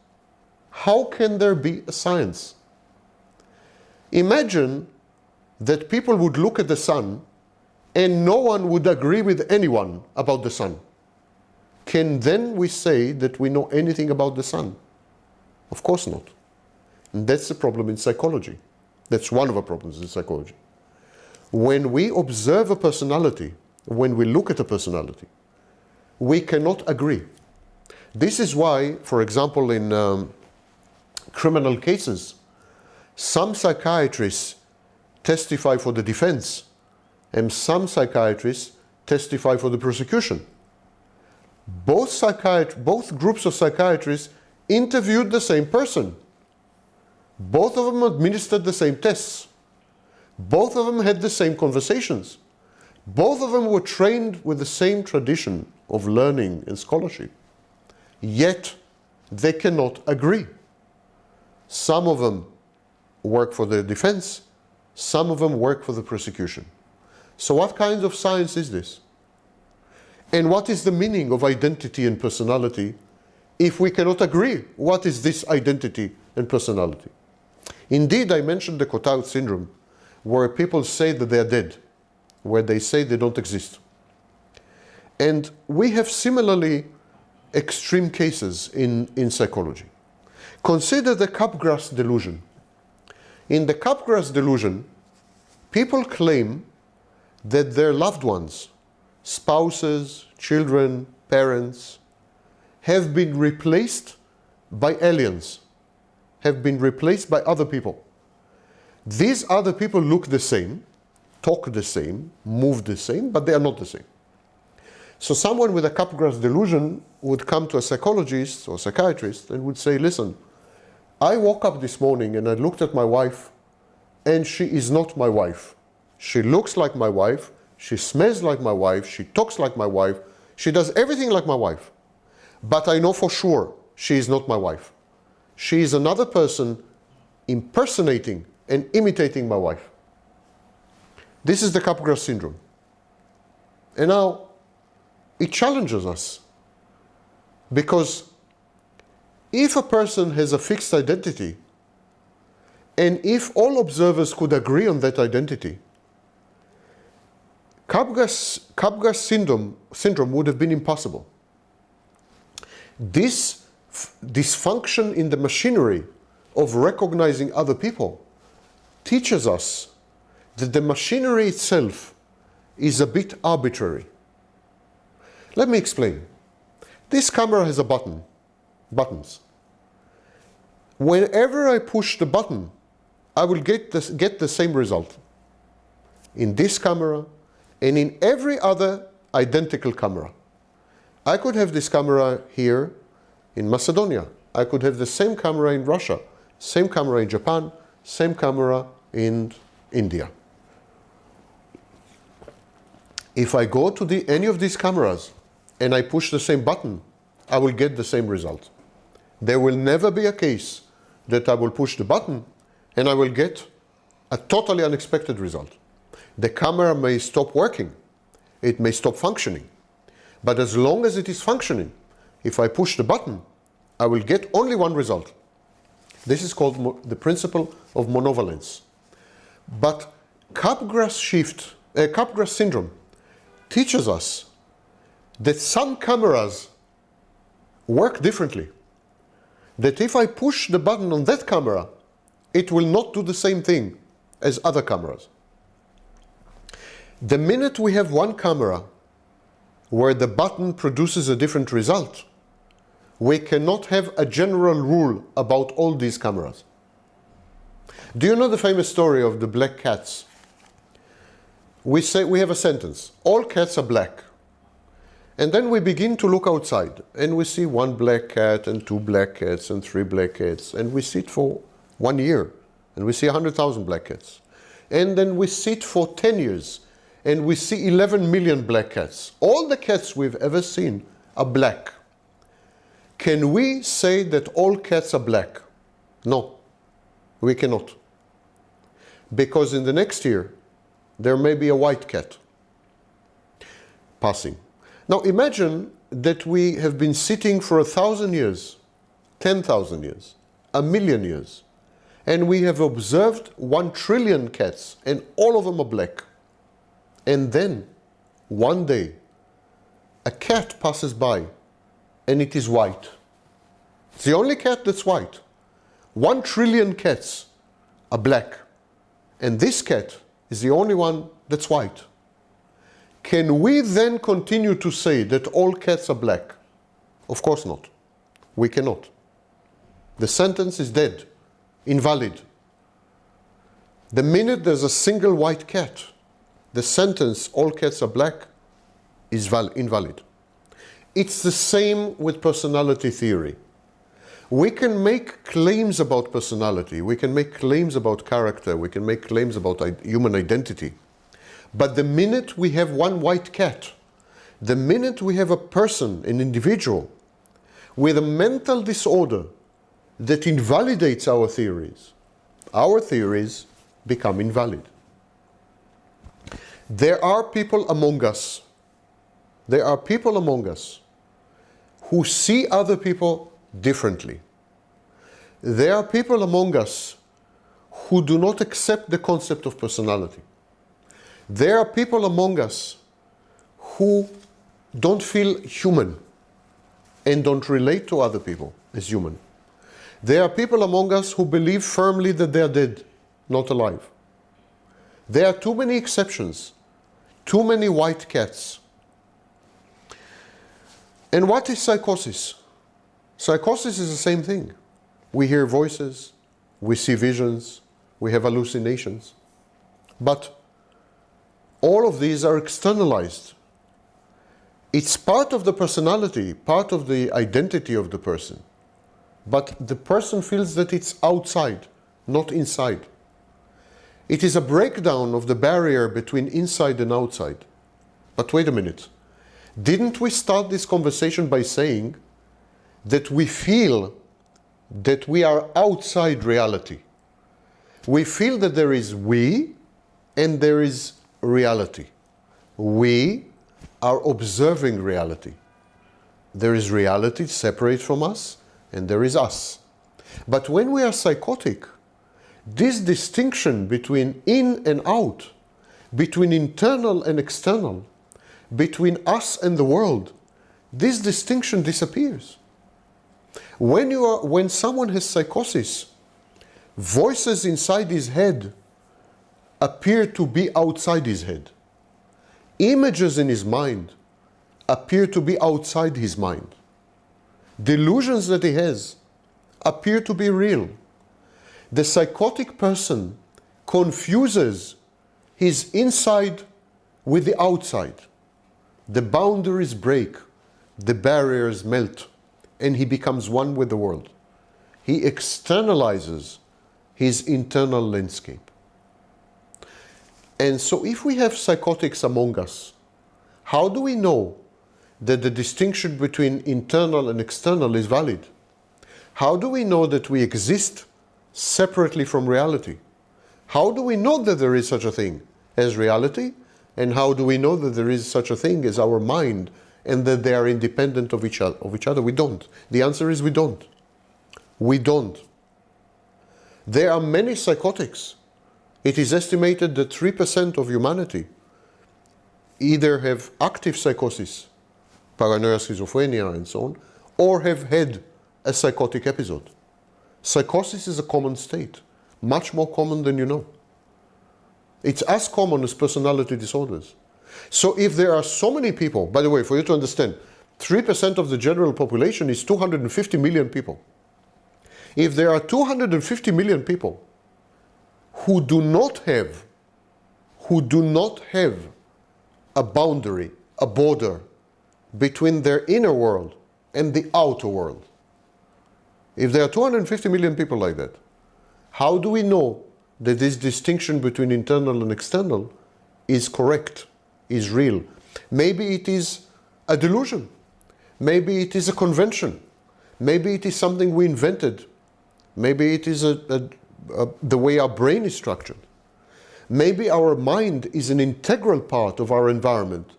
Speaker 1: how can there be a science? Imagine that people would look at the sun and no one would agree with anyone about the sun. Can then we say that we know anything about the sun? Of course not. And that's the problem in psychology. That's one of the problems in psychology. When we observe a personality, when we look at a personality, we cannot agree. This is why, for example, in criminal cases, some psychiatrists testify for the defense and some psychiatrists testify for the prosecution. Both groups of psychiatrists interviewed the same person. Both of them administered the same tests. Both of them had the same conversations. Both of them were trained with the same tradition of learning and scholarship. Yet, they cannot agree. Some of them work for the defense, some of them work for the prosecution. So what kind of science is this? And what is the meaning of identity and personality if we cannot agree what is this identity and personality? Indeed, I mentioned the Cotard syndrome, where people say that they are dead, where they say they don't exist. And we have similarly extreme cases in psychology. Consider the Capgras delusion. In the Capgras delusion, people claim that their loved ones, spouses, children, parents, have been replaced by aliens, have been replaced by other people. These other people look the same, talk the same, move the same, but they are not the same. So someone with a Capgras delusion would come to a psychologist or psychiatrist and would say, listen, I woke up this morning and I looked at my wife and she is not my wife. She looks like my wife, she smells like my wife, she talks like my wife, she does everything like my wife. But I know for sure she is not my wife. She is another person impersonating and imitating my wife. This is the Capgras syndrome. And now, it challenges us. Because if a person has a fixed identity, and if all observers could agree on that identity, Capgras syndrome would have been impossible. This dysfunction in the machinery of recognizing other people teaches us that the machinery itself is a bit arbitrary. Let me explain. This camera has a buttons. Whenever I push the button, I will get the same result. In this camera and in every other identical camera. I could have this camera here in Macedonia. I could have the same camera in Russia, same camera in Japan, same camera in India. If I go to any of these cameras and I push the same button, I will get the same result. There will never be a case that I will push the button and I will get a totally unexpected result. The camera may stop working, it may stop functioning, but as long as it is functioning, if I push the button, I will get only one result. This is called the principle of monovalence. But Capgras syndrome teaches us that some cameras work differently. That if I push the button on that camera, it will not do the same thing as other cameras. The minute we have one camera where the button produces a different result, we cannot have a general rule about all these cameras. Do you know the famous story of the black cats? We have a sentence, all cats are black. And then we begin to look outside, and we see one black cat and two black cats and three black cats, and we sit for 1 year, and we see 100,000 black cats. And then we sit for 10 years, and we see 11 million black cats. All the cats we've ever seen are black. Can we say that all cats are black? No, we cannot. Because in the next year, there may be a white cat passing. Now imagine that we have been sitting for 1,000 years, 10,000 years, 1,000,000 years, and we have observed 1 trillion cats, and all of them are black. And then, one day, a cat passes by, and it is white. It's the only cat that's white. 1 trillion cats are black, and this cat is the only one that's white. Can we then continue to say that all cats are black? Of course not. We cannot. The sentence is dead, invalid. The minute there's a single white cat, the sentence, all cats are black, is invalid. It's the same with personality theory. We can make claims about personality, we can make claims about character, we can make claims about human identity. But the minute we have one white cat, the minute we have a person, an individual, with a mental disorder that invalidates our theories become invalid. There are people among us who see other people differently. There are people among us who do not accept the concept of personality. There are people among us who don't feel human and don't relate to other people as human. There are people among us who believe firmly that they are dead, not alive. There are too many exceptions, too many white cats. And what is psychosis? Psychosis is the same thing. We hear voices, we see visions, we have hallucinations. But all of these are externalized. It's part of the personality, part of the identity of the person. But the person feels that it's outside, not inside. It is a breakdown of the barrier between inside and outside. But wait a minute. Didn't we start this conversation by saying that we feel that we are outside reality? We feel that there is we and there is reality. We are observing reality. There is reality separate from us, and there is us. But when we are psychotic, this distinction between in and out, between internal and external, between us and the world, this distinction disappears. When someone has psychosis, voices inside his head appear to be outside his head. Images in his mind appear to be outside his mind. Delusions that he has appear to be real. The psychotic person confuses his inside with the outside. The boundaries break, the barriers melt, and he becomes one with the world. He externalizes his internal landscape. And so if we have psychotics among us, how do we know that the distinction between internal and external is valid? How do we know that we exist separately from reality? How do we know that there is such a thing as reality? And how do we know that there is such a thing as our mind and that they are independent of each other? We don't. The answer is we don't. We don't. There are many psychotics. It is estimated that 3% of humanity either have active psychosis, paranoia, schizophrenia, and so on, or have had a psychotic episode. Psychosis is a common state, much more common than you know. It's as common as personality disorders. So if there are so many people, by the way, for you to understand, 3% of the general population is 250 million people. If there are 250 million people who do not have a boundary, a border between their inner world and the outer world. If there are 250 million people like that, how do we know that this distinction between internal and external is correct, is real? Maybe it is a delusion. Maybe it is a convention. Maybe it is something we invented. Maybe it is the way our brain is structured. Maybe our mind is an integral part of our environment,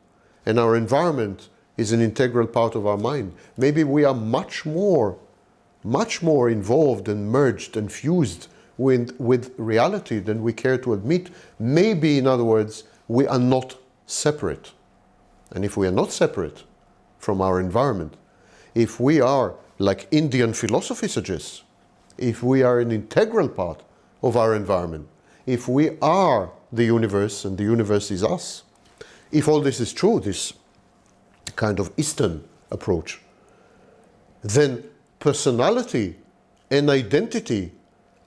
Speaker 1: and our environment is an integral part of our mind. Maybe we are much more involved and merged and fused with reality than we care to admit. Maybe, in other words, we are not separate. And if we are not separate from our environment, if we are, like Indian philosophy suggests, if we are an integral part of our environment, if we are the universe and the universe is us, if all this is true, this kind of Eastern approach, then personality and identity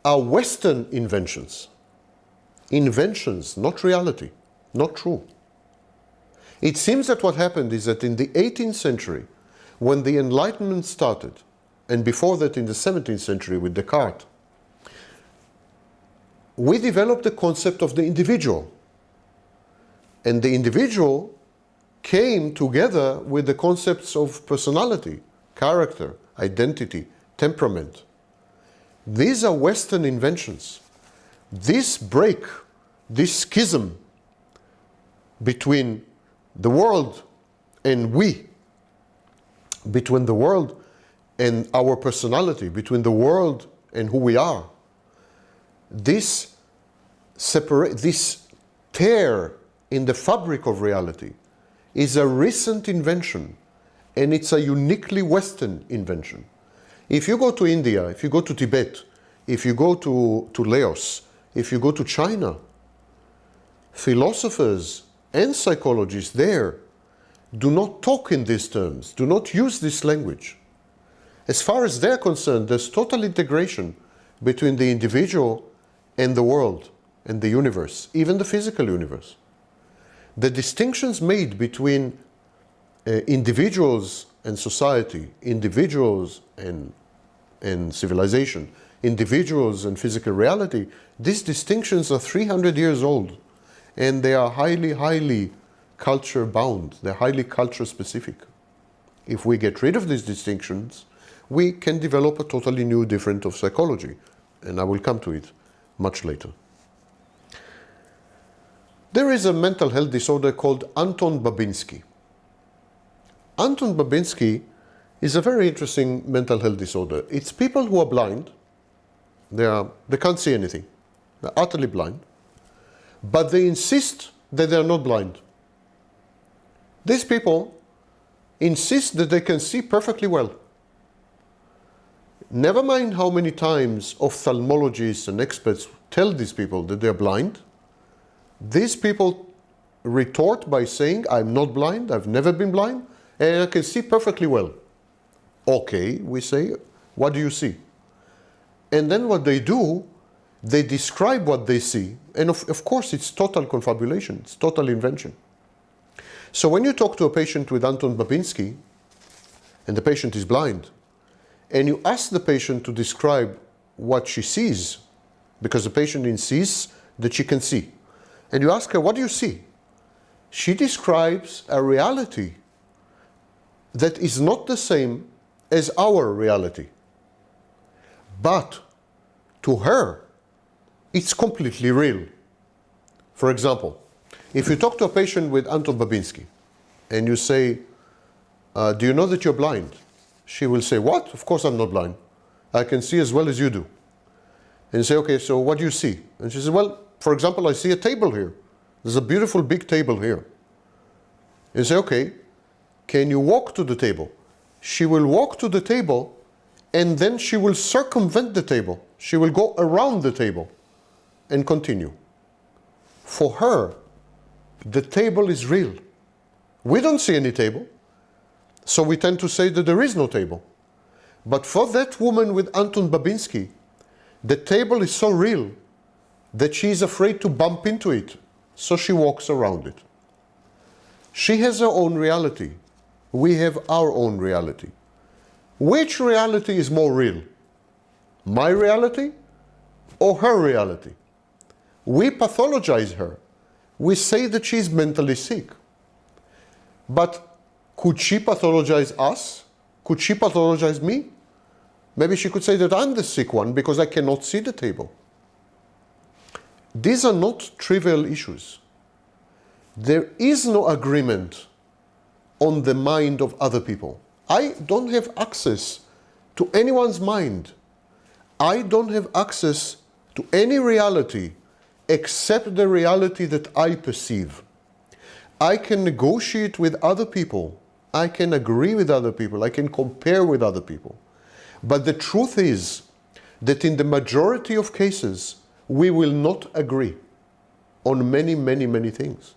Speaker 1: are Western inventions. Inventions, not reality, not true. It seems that what happened is that in the 18th century, when the Enlightenment started, and before that in the 17th century with Descartes, we developed the concept of the individual. And the individual came together with the concepts of personality, character, identity, temperament. These are Western inventions. This break, this schism between the world and we, between the world and our personality, between the world and who we are, this tear in the fabric of reality is a recent invention, and it's a uniquely Western invention. If you go to India, if you go to Tibet, if you go to Laos, if you go to China, philosophers and psychologists there do not talk in these terms, do not use this language. As far as they're concerned, there's total integration between the individual and the world and the universe, even the physical universe. The distinctions made between individuals and society, individuals and civilization, individuals and physical reality, these distinctions are 300 years old, and they are highly culture bound. They're highly culture specific. If we get rid of these distinctions, we can develop a totally new different of psychology, and I will come to it much later. There is a mental health disorder called Anton Babinski. Anton Babinski is a very interesting mental health disorder. It's people who are blind. They can't see anything. They're utterly blind. But they insist that they're not blind. These people insist that they can see perfectly well. Never mind how many times ophthalmologists and experts tell these people that they're blind. These people retort by saying, I'm not blind, I've never been blind, and I can see perfectly well. Okay, we say, what do you see? And then what they do, they describe what they see, and of course it's total confabulation, it's total invention. So when you talk to a patient with Anton Babinski, and the patient is blind, and you ask the patient to describe what she sees, because the patient insists that she can see, and you ask her, what do you see? She describes a reality that is not the same as our reality. But to her, it's completely real. For example, if you talk to a patient with Anton Babinski and you say, do you know that you're blind? She will say, what? Of course I'm not blind. I can see as well as you do. And you say, okay, so what do you see? And she says, well, for example, I see a table here. There's a beautiful big table here. And you say, okay, can you walk to the table? She will walk to the table, and then she will circumvent the table. She will go around the table and continue. For her, the table is real. We don't see any table, so we tend to say that there is no table. But for that woman with Anton Babinski, the table is so real that she is afraid to bump into it, so she walks around it. She has her own reality. we have our own reality. Which reality is more real? My reality or her reality? We pathologize her. We say that she's mentally sick. But could she pathologize us? Could she pathologize me? Maybe she could say that I'm the sick one because I cannot see the table. These are not trivial issues. There is no agreement on the mind of other people. I don't have access to anyone's mind. I don't have access to any reality except the reality that I perceive. I can negotiate with other people. I can agree with other people. I can compare with other people. But the truth is that in the majority of cases, we will not agree on many, many, many things.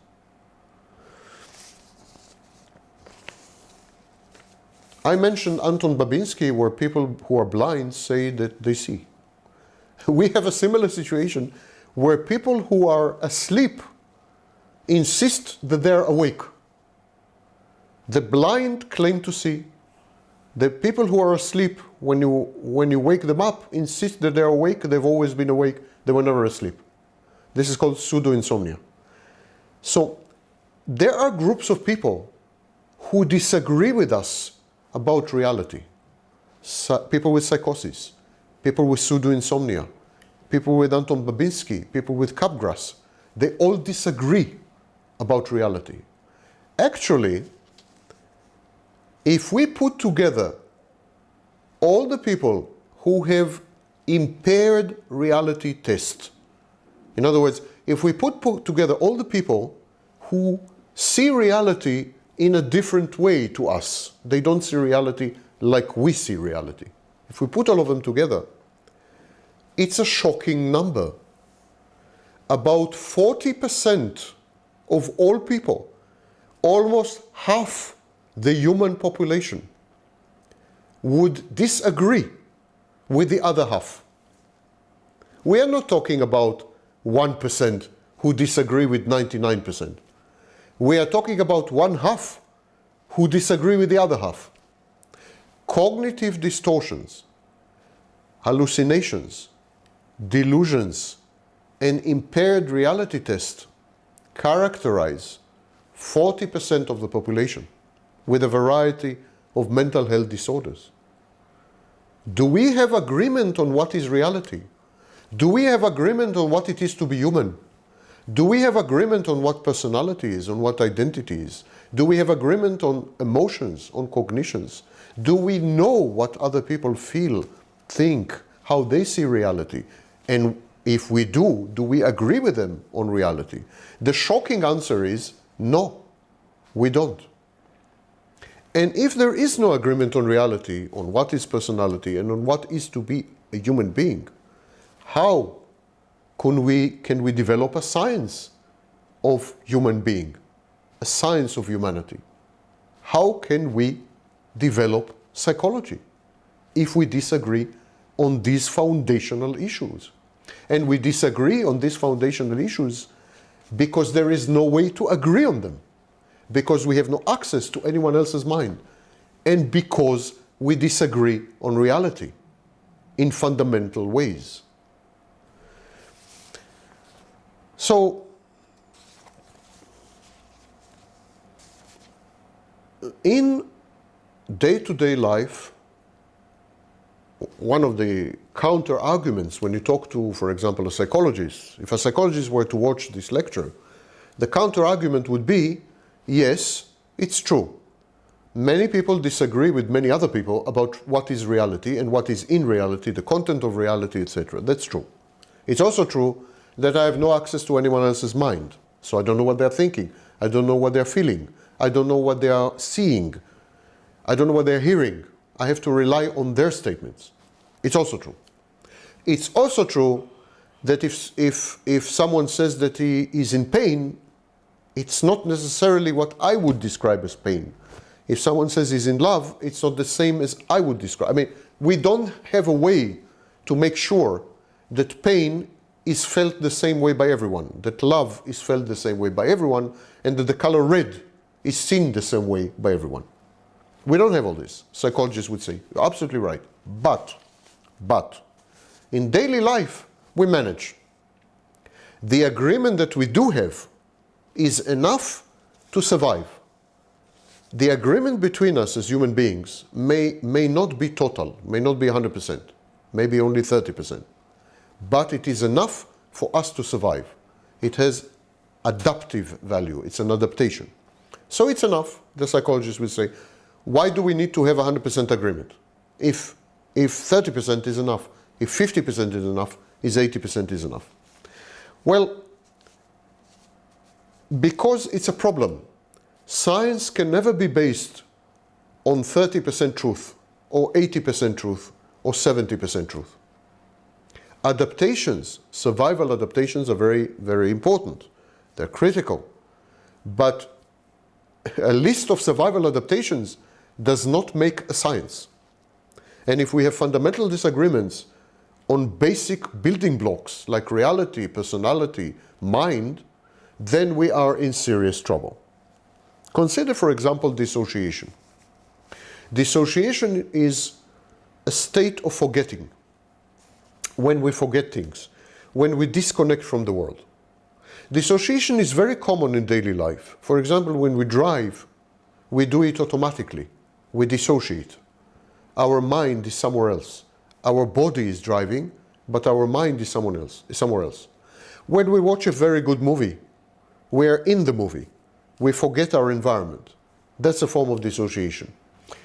Speaker 1: I mentioned Anton Babinski, where people who are blind say that they see. We have a similar situation where people who are asleep insist that they're awake. The blind claim to see. The people who are asleep, when you wake them up, insist that they're awake. They've always been awake. They were never asleep. This is called pseudo-insomnia. So there are groups of people who disagree with us about reality. People with psychosis, people with pseudo-insomnia, people with Anton Babinski, people with Capgras. They all disagree about reality. Actually, if we put together all the people who have impaired reality test, in other words, if we put together all the people who see reality in a different way to us, they don't see reality like we see reality. If we put all of them together, it's a shocking number. About 40% of all people, almost half the human population, would disagree with the other half. We are not talking about 1% who disagree with 99%. We are talking about one half who disagree with the other half. Cognitive distortions, hallucinations, delusions, and impaired reality test characterize 40% of the population with a variety of mental health disorders. Do we have agreement on what is reality? Do we have agreement on what it is to be human? Do we have agreement on what personality is, on what identity is? Do we have agreement on emotions, on cognitions? Do we know what other people feel, think, how they see reality? And if we do we agree with them on reality? The shocking answer is no, we don't. And if there is no agreement on reality, on what is personality and on what is to be a human being, how can we develop a science of human being, a science of humanity? How can we develop psychology if we disagree on these foundational issues? And we disagree on these foundational issues because there is no way to agree on them, because we have no access to anyone else's mind, and because we disagree on reality in fundamental ways. So, in day-to-day life, one of the counter-arguments when you talk to, for example, a psychologist, if a psychologist were to watch this lecture, the counter-argument would be, yes, it's true. Many people disagree with many other people about what is reality and what is in reality, the content of reality, etc. That's true. It's also true that I have no access to anyone else's mind. So I don't know what they're thinking. I don't know what they're feeling. I don't know what they are seeing. I don't know what they're hearing. I have to rely on their statements. It's also true. It's also true that if someone says that he is in pain, it's not necessarily what I would describe as pain. If someone says he's in love, it's not the same as I would describe. I mean, we don't have a way to make sure that pain is felt the same way by everyone, that love is felt the same way by everyone, and that the color red is seen the same way by everyone. We don't have all this. Psychologists would say, you're absolutely right. But, in daily life, we manage. The agreement that we do have is enough to survive. The agreement between us as human beings may not be total, may not be 100%, maybe only 30%. But it is enough for us to survive. It has adaptive value. It's an adaptation. So it's enough, the psychologists will say. Why do we need to have 100% agreement? If 30% is enough, if 50% is enough, is 80% is enough? Well, because it's a problem. Science can never be based on 30% truth, or 80% truth, or 70% truth. Adaptations, survival adaptations are very, very important. They're critical. But a list of survival adaptations does not make a science. And if we have fundamental disagreements on basic building blocks like reality, personality, mind, then we are in serious trouble. Consider, for example, dissociation. Dissociation is a state of forgetting. When we forget things, when we disconnect from the world. Dissociation is very common in daily life. For example, when we drive, we do it automatically. We dissociate. Our mind is somewhere else. Our body is driving, but our mind is somewhere else. When we watch a very good movie, we are in the movie. We forget our environment. That's a form of dissociation.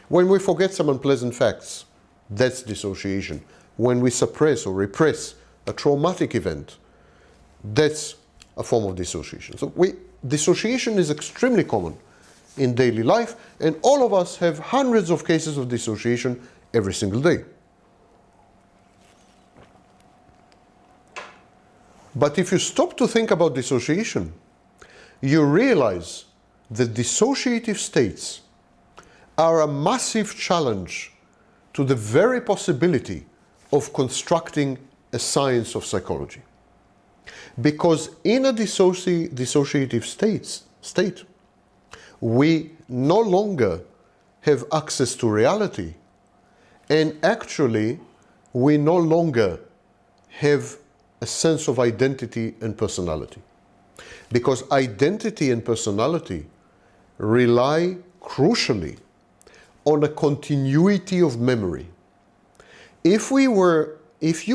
Speaker 1: When we forget some unpleasant facts, that's dissociation. When we suppress or repress a traumatic event, that's a form of dissociation. So dissociation is extremely common in daily life, and all of us have hundreds of cases of dissociation every single day. But if you stop to think about dissociation, you realize that dissociative states are a massive challenge to the very possibility of constructing a science of psychology. Because in a dissociative state, we no longer have access to reality, and actually we no longer have a sense of identity and personality. Because identity and personality rely crucially on a continuity of memory. If you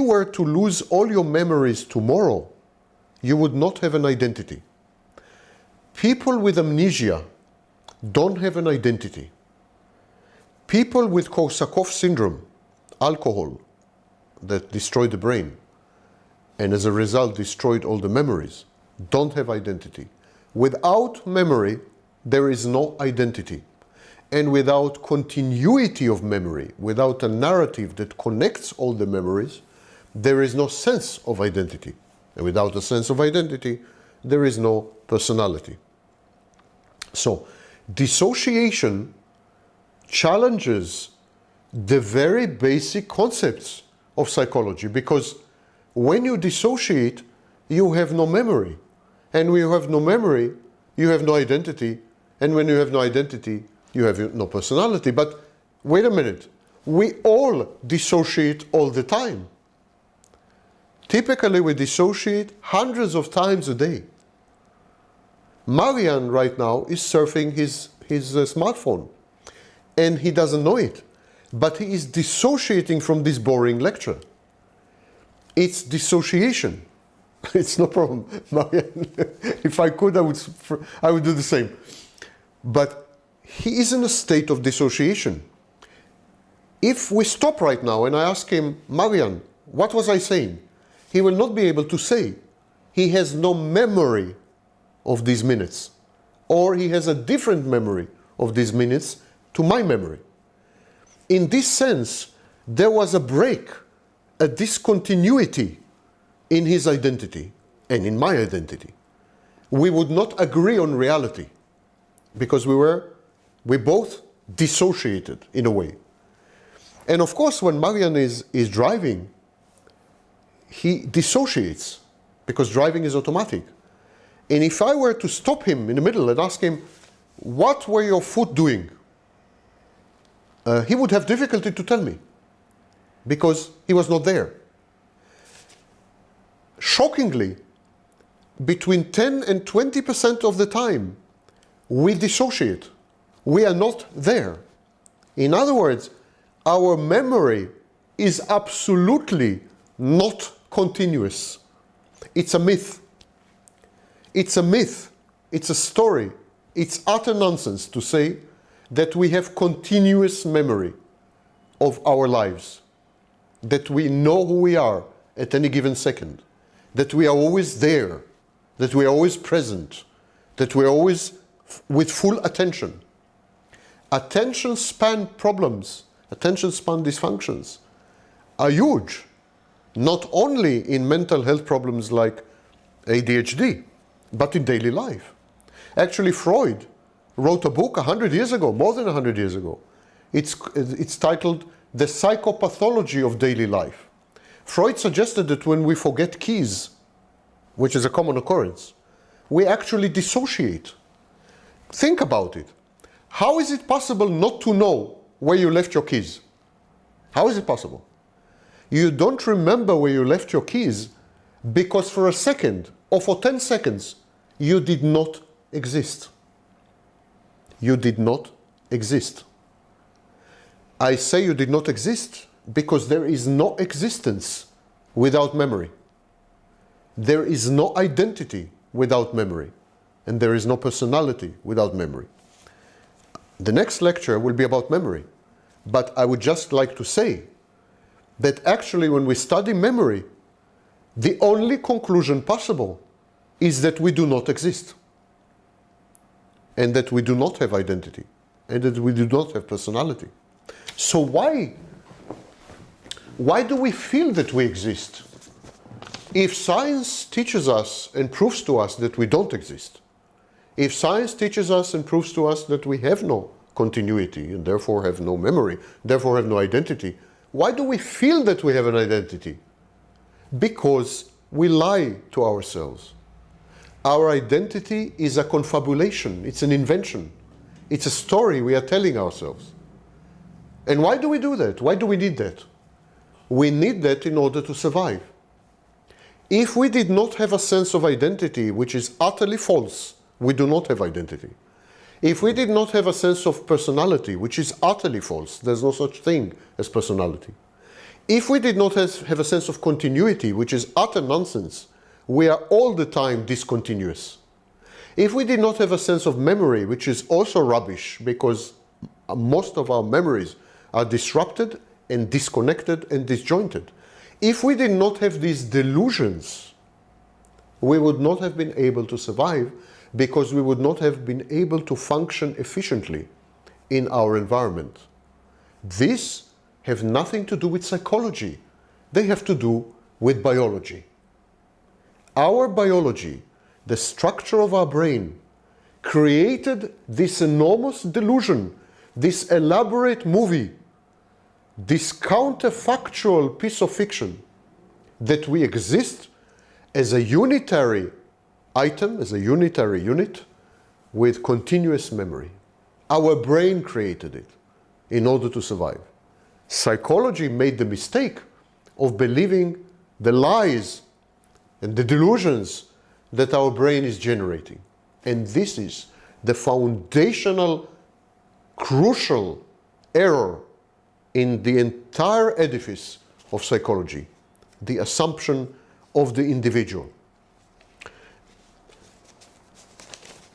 Speaker 1: were to lose all your memories tomorrow, you would not have an identity. People with amnesia don't have an identity. People with Korsakoff syndrome, alcohol that destroyed the brain, and as a result destroyed all the memories, don't have identity. Without memory, there is no identity. And without continuity of memory, without a narrative that connects all the memories, there is no sense of identity. And without a sense of identity, there is no personality. So, dissociation challenges the very basic concepts of psychology, because when you dissociate, you have no memory. And when you have no memory, you have no identity. And when you have no identity, you have no personality. But wait a minute, we all dissociate all the time. Typically, we dissociate hundreds of times a day. Marian right now is surfing his smartphone, and he doesn't know it. But he is dissociating from this boring lecture. It's dissociation. It's no problem, Marian. If I could, I would do the same. But he is in a state of dissociation. If we stop right now and I ask him, Marian, what was I saying? He will not be able to say. He has no memory of these minutes. Or he has a different memory of these minutes to my memory. In this sense, there was a break, a discontinuity in his identity and in my identity. We would not agree on reality because we both dissociated in a way. And of course, when Marian is driving, he dissociates because driving is automatic. And if I were to stop him in the middle and ask him, what were your foot doing? he would have difficulty to tell me because he was not there. Shockingly, between 10 and 20% of the time, we dissociate. We are not there. In other words, our memory is absolutely not continuous. It's a myth. It's a myth. It's a story. It's utter nonsense to say that we have continuous memory of our lives, that we know who we are at any given second, that we are always there, that we are always present, that we are always with full attention. Attention span problems, attention span dysfunctions are huge, not only in mental health problems like ADHD, but in daily life. Actually, Freud wrote a book 100 years ago, more than 100 years ago. It's titled The Psychopathology of Daily Life. Freud suggested that when we forget keys, which is a common occurrence, we actually dissociate. Think about it. How is it possible not to know where you left your keys? How is it possible? You don't remember where you left your keys because for a second or for 10 seconds you did not exist. You did not exist. I say you did not exist because there is no existence without memory. There is no identity without memory. And there is no personality without memory. The next lecture will be about memory. But I would just like to say that actually when we study memory, the only conclusion possible is that we do not exist. And that we do not have identity. And that we do not have personality. So why do we feel that we exist? If science teaches us and proves to us that we don't exist, if science teaches us and proves to us that we have no continuity and therefore have no memory, therefore have no identity, why do we feel that we have an identity? Because we lie to ourselves. Our identity is a confabulation, it's an invention. It's a story we are telling ourselves. And why do we do that? Why do we need that? We need that in order to survive. If we did not have a sense of identity, which is utterly false, we do not have identity. If we did not have a sense of personality, which is utterly false, there's no such thing as personality. If we did not have a sense of continuity, which is utter nonsense, we are all the time discontinuous. If we did not have a sense of memory, which is also rubbish, because most of our memories are disrupted and disconnected and disjointed. If we did not have these delusions, we would not have been able to survive because we would not have been able to function efficiently in our environment. These have nothing to do with psychology. They have to do with biology. Our biology, the structure of our brain, created this enormous delusion, this elaborate movie, this counterfactual piece of fiction that we exist as a unitary item, as a unitary unit with continuous memory. Our brain created it in order to survive. Psychology made the mistake of believing the lies and the delusions that our brain is generating. And this is the foundational, crucial error in the entire edifice of psychology, the assumption of the individual.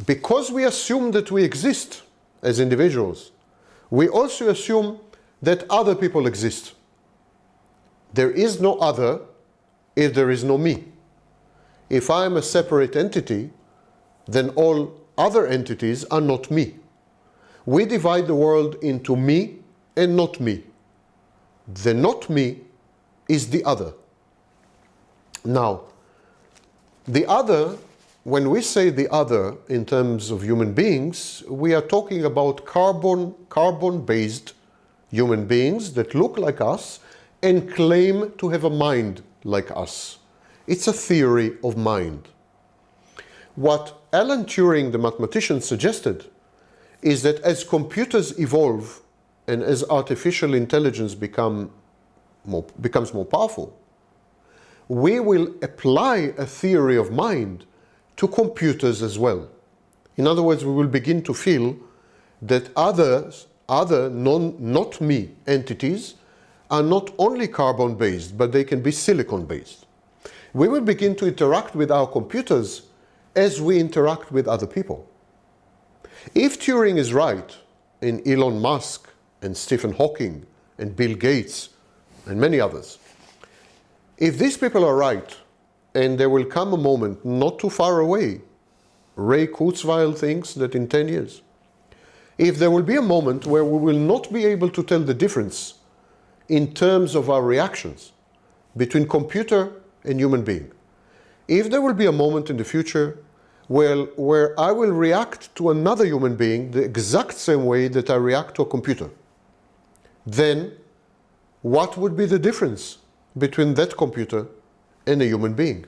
Speaker 1: Because we assume that we exist as individuals, we also assume that other people exist. There is no other if there is no me. If I am a separate entity, then all other entities are not me. We divide the world into me and not me. The not me is the other. Now, the other, when we say the other in terms of human beings, we are talking about carbon-based human beings that look like us and claim to have a mind like us. It's a theory of mind. What Alan Turing, the mathematician, suggested is that as computers evolve and as artificial intelligence becomes more powerful, we will apply a theory of mind to computers as well. In other words, we will begin to feel that other not me entities are not only carbon-based, but they can be silicon-based. We will begin to interact with our computers as we interact with other people. If Turing is right, and Elon Musk, and Stephen Hawking, and Bill Gates, and many others, if these people are right, and there will come a moment not too far away, Ray Kurzweil thinks that in 10 years, if there will be a moment where we will not be able to tell the difference in terms of our reactions between computer and human being, if there will be a moment in the future where I will react to another human being the exact same way that I react to a computer, then what would be the difference between that computer and a human being?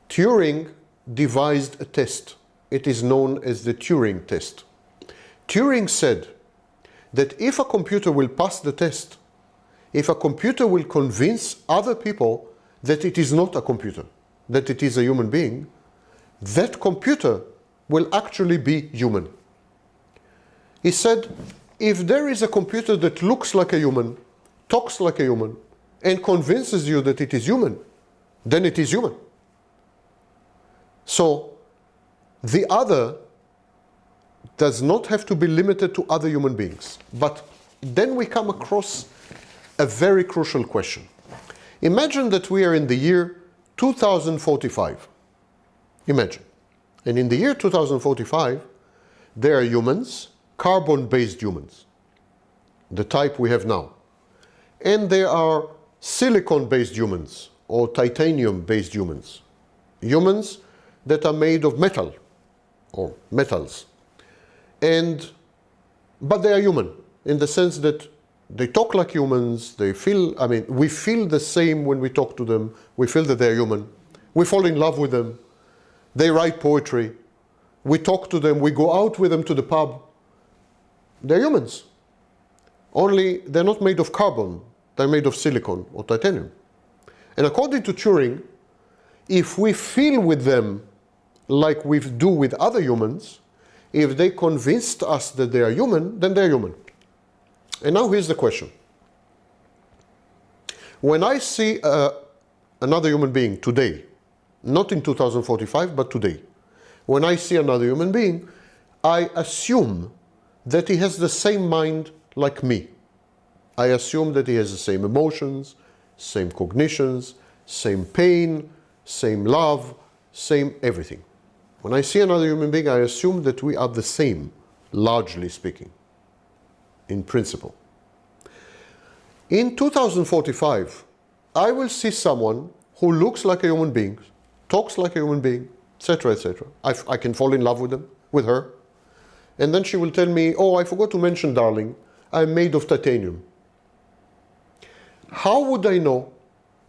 Speaker 1: Turing devised a test. It is known as the Turing test. Turing said that if a computer will pass the test, if a computer will convince other people that it is not a computer, that it is a human being, that computer will actually be human. He said, if there is a computer that looks like a human, talks like a human, and convinces you that it is human, then it is human. So, the other does not have to be limited to other human beings. But then we come across a very crucial question. Imagine that we are in the year 2045. Imagine. And in the year 2045, there are humans, carbon-based humans, the type we have now. And there are silicon-based humans or titanium-based humans. Humans that are made of metal or metals. But they are human in the sense that they talk like humans, they feel, we feel the same when we talk to them, we feel that they're human, we fall in love with them, they write poetry, we talk to them, we go out with them to the pub. They're humans. Only they're not made of carbon, they're made of silicon or titanium. And according to Turing, if we feel with them like we do with other humans, if they convinced us that they are human, then they're human. And now here's the question. When I see another human being today, not in 2045, but today, when I see another human being, I assume that he has the same mind like me. I assume that he has the same emotions, same cognitions, same pain, same love, same everything. When I see another human being, I assume that we are the same, largely speaking, in principle. In 2045, I will see someone who looks like a human being, talks like a human being, etc., etc. I can fall in love with her. And then she will tell me, oh, I forgot to mention, darling, I'm made of titanium. How would I know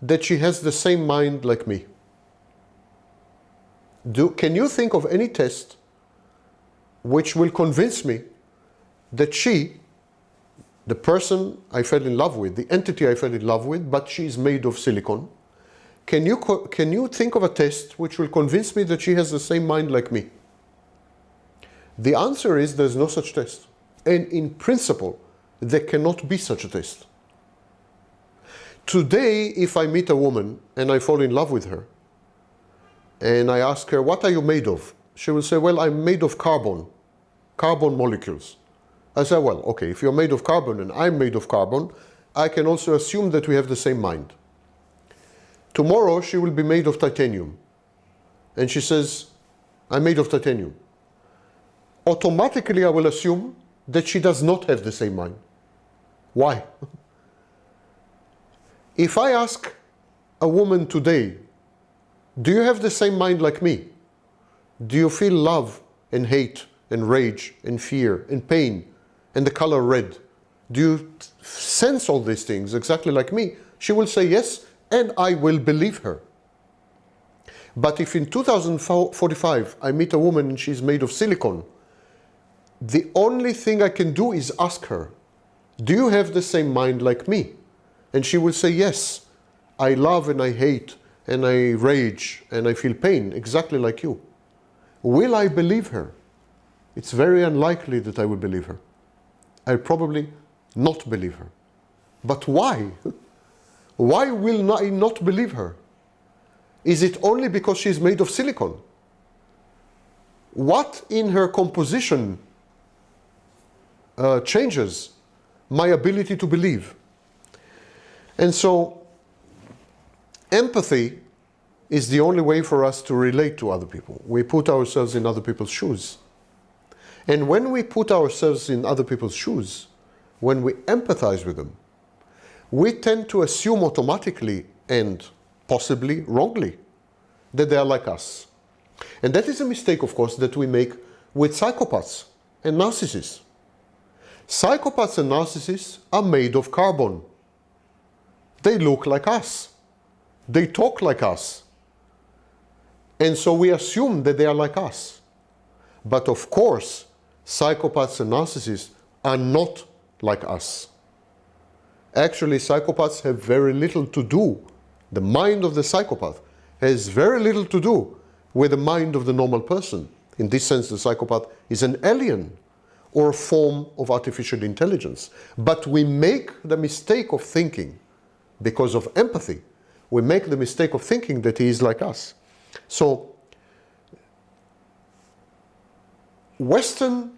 Speaker 1: that she has the same mind like me? Can you think of any test which will convince me that she, the person I fell in love with, the entity I fell in love with, but she is made of silicon? Can you think of a test which will convince me that she has the same mind like me? The answer is there's no such test. And in principle, there cannot be such a test. Today, if I meet a woman and I fall in love with her, and I ask her, what are you made of? She will say, well, I'm made of carbon molecules. I say, well, okay, if you're made of carbon and I'm made of carbon, I can also assume that we have the same mind. Tomorrow, she will be made of titanium. And she says, I'm made of titanium. Automatically, I will assume that she does not have the same mind. Why? If I ask a woman today, do you have the same mind like me? Do you feel love and hate and rage and fear and pain and the color red? Do you sense all these things exactly like me? She will say yes, and I will believe her. But if in 2045 I meet a woman and she's made of silicon, the only thing I can do is ask her, do you have the same mind like me? And she will say, yes, I love and I hate and I rage and I feel pain exactly like you. Will I believe her? It's very unlikely that I will believe her. I'll probably not believe her. But why? Why will I not believe her? Is it only because she's made of silicon? What in her composition changes my ability to believe? And so, empathy is the only way for us to relate to other people. We put ourselves in other people's shoes. And when we put ourselves in other people's shoes, when we empathize with them, we tend to assume automatically and possibly wrongly that they are like us. And that is a mistake, of course, that we make with psychopaths and narcissists. Psychopaths and narcissists are made of carbon. They look like us. They talk like us. And so we assume that they are like us. But of course, psychopaths and narcissists are not like us. Actually, psychopaths have very little to do. The mind of the psychopath has very little to do with the mind of the normal person. In this sense, the psychopath is an alien or a form of artificial intelligence. But we make the mistake of thinking, because of empathy, we make the mistake of thinking that he is like us. So, Western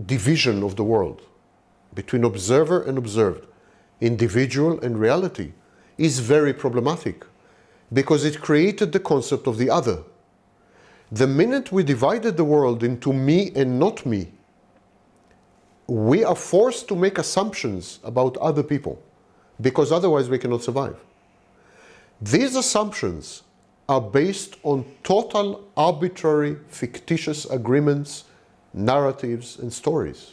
Speaker 1: division of the world between observer and observed, individual and reality, is very problematic because it created the concept of the other. The minute we divided the world into me and not me, we are forced to make assumptions about other people because otherwise we cannot survive. These assumptions are based on total arbitrary, fictitious agreements, narratives, and stories.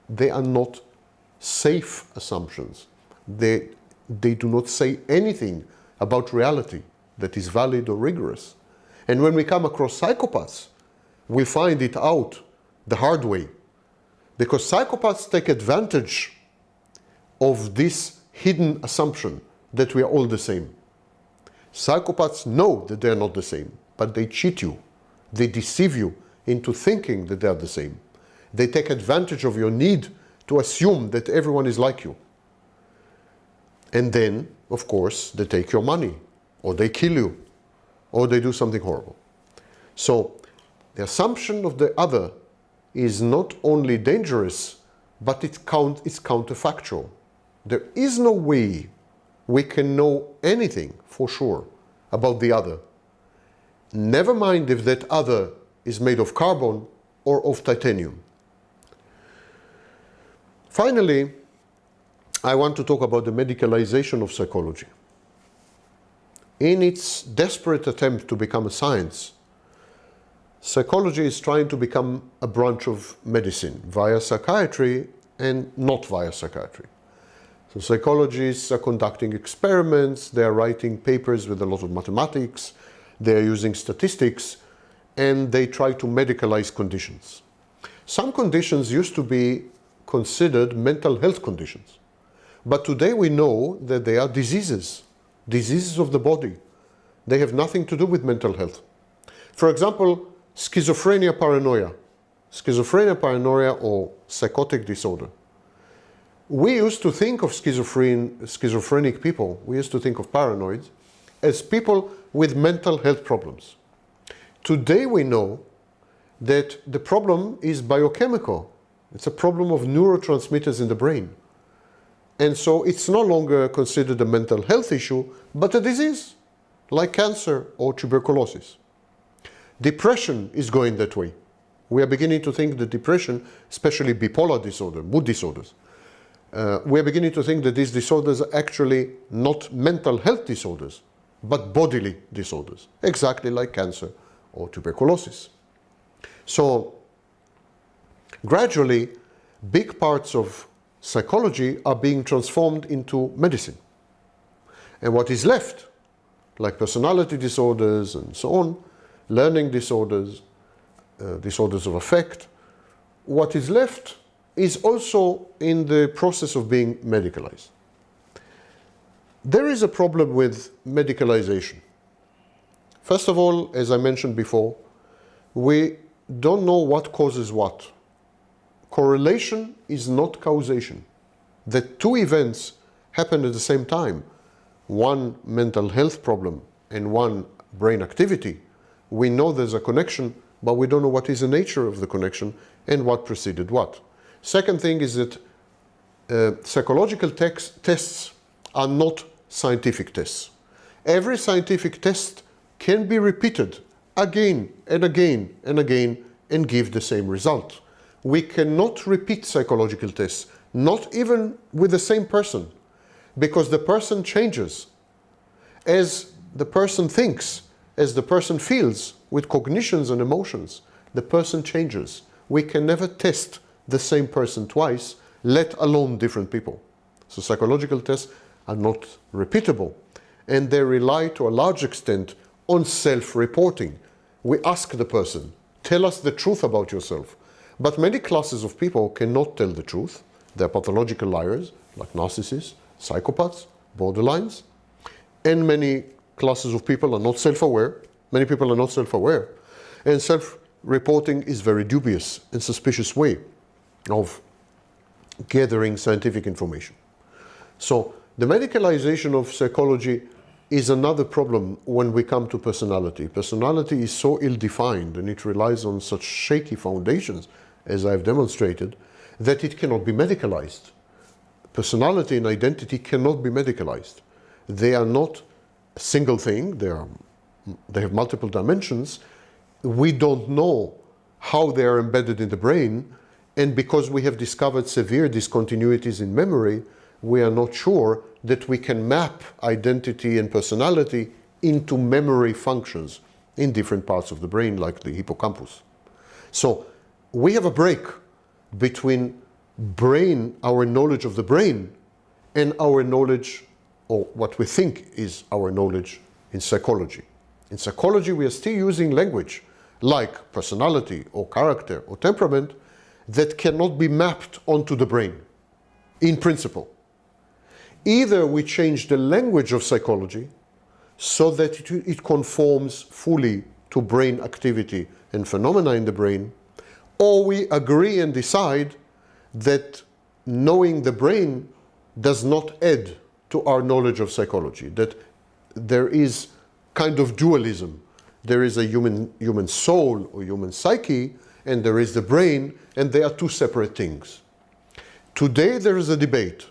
Speaker 1: They are not safe assumptions. They do not say anything about reality that is valid or rigorous. And when we come across psychopaths, we find it out the hard way. Because psychopaths take advantage of this hidden assumption that we are all the same. Psychopaths know that they are not the same, but they cheat you. They deceive you into thinking that they are the same. They take advantage of your need to assume that everyone is like you. And then, of course, they take your money, or they kill you, or they do something horrible. So, the assumption of the other is not only dangerous, but it's counterfactual. There is no way we can know anything for sure about the other. Never mind if that other is made of carbon or of titanium. Finally, I want to talk about the medicalization of psychology. In its desperate attempt to become a science, psychology is trying to become a branch of medicine via psychiatry and not via psychiatry. So psychologists are conducting experiments, they are writing papers with a lot of mathematics, they are using statistics, and they try to medicalize conditions. Some conditions used to be considered mental health conditions, but today we know that they are diseases of the body. They have nothing to do with mental health. For example, schizophrenia paranoia or psychotic disorder. We used to think of schizophrenic people, we used to think of paranoids, as people with mental health problems. Today we know that the problem is biochemical. It's a problem of neurotransmitters in the brain. And so it's no longer considered a mental health issue, but a disease, like cancer or tuberculosis. Depression is going that way. We are beginning to think that depression, especially bipolar disorder, mood disorders, we are beginning to think that these disorders are actually not mental health disorders, but bodily disorders, exactly like cancer or tuberculosis. So, gradually, big parts of psychology are being transformed into medicine. And what is left, like personality disorders and so on, learning disorders, disorders of affect. What is left is also in the process of being medicalized. There is a problem with medicalization. First of all, as I mentioned before, we don't know what causes what. Correlation is not causation. That two events happen at the same time, one mental health problem and one brain activity, we know there's a connection, but we don't know what is the nature of the connection and what preceded what. Second thing is that psychological tests are not scientific tests. Every scientific test can be repeated again and again and again and give the same result. We cannot repeat psychological tests, not even with the same person, because the person changes. As the person thinks, as the person feels, with cognitions and emotions, the person changes. We can never test the same person twice, let alone different people. So psychological tests are not repeatable, and they rely to a large extent on self-reporting. We ask the person, tell us the truth about yourself. But many classes of people cannot tell the truth. They're pathological liars, like narcissists, psychopaths, borderlines, and many classes of people are not self-aware. Many people are not self-aware, and self-reporting is very dubious and suspicious way of gathering scientific information. So the medicalization of psychology is another problem when we come to personality. Personality is so ill-defined and it relies on such shaky foundations, as I've demonstrated, that it cannot be medicalized. Personality and identity cannot be medicalized. They are not a single thing, they have multiple dimensions. We don't know how they are embedded in the brain, and because we have discovered severe discontinuities in memory, we are not sure that we can map identity and personality into memory functions in different parts of the brain, like the hippocampus. So we have a break between brain, our knowledge of the brain, and our knowledge, or what we think is our knowledge in psychology. In psychology, we are still using language like personality or character or temperament that cannot be mapped onto the brain, in principle. Either we change the language of psychology so that it conforms fully to brain activity and phenomena in the brain, or we agree and decide that knowing the brain does not add to our knowledge of psychology, that there is kind of dualism. There is a human soul or human psyche, and there is the brain, and they are two separate things. Today there is a debate.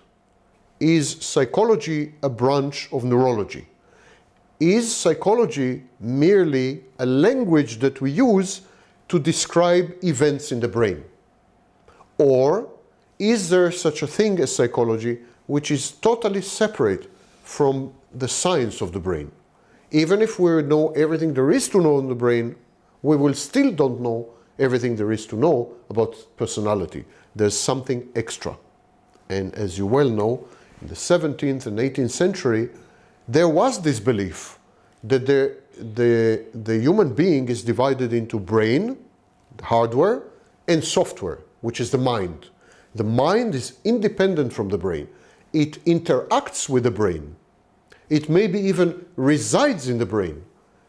Speaker 1: Is psychology a branch of neurology? Is psychology merely a language that we use to describe events in the brain? Or is there such a thing as psychology which is totally separate from the science of the brain? Even if we know everything there is to know in the brain, we will still don't know everything there is to know about personality. There's something extra. And as you well know, in the 17th and 18th century, there was this belief that the human being is divided into brain, hardware, and software, which is the mind. The mind is independent from the brain. It interacts with the brain. It maybe even resides in the brain,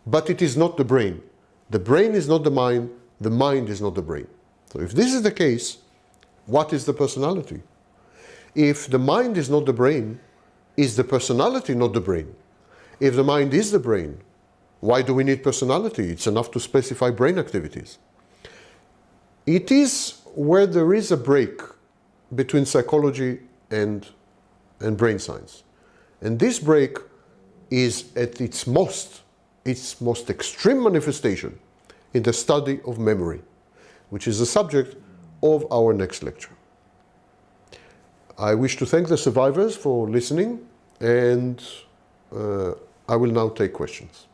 Speaker 1: but it is not the brain. The brain is not the mind is not the brain. So if this is the case, what is the personality? If the mind is not the brain, is the personality not the brain? If the mind is the brain, why do we need personality? It's enough to specify brain activities. It is where there is a break between psychology and brain science. And this break is at its most extreme manifestation in the study of memory, which is the subject of our next lecture. I wish to thank the survivors for listening, and I will now take questions.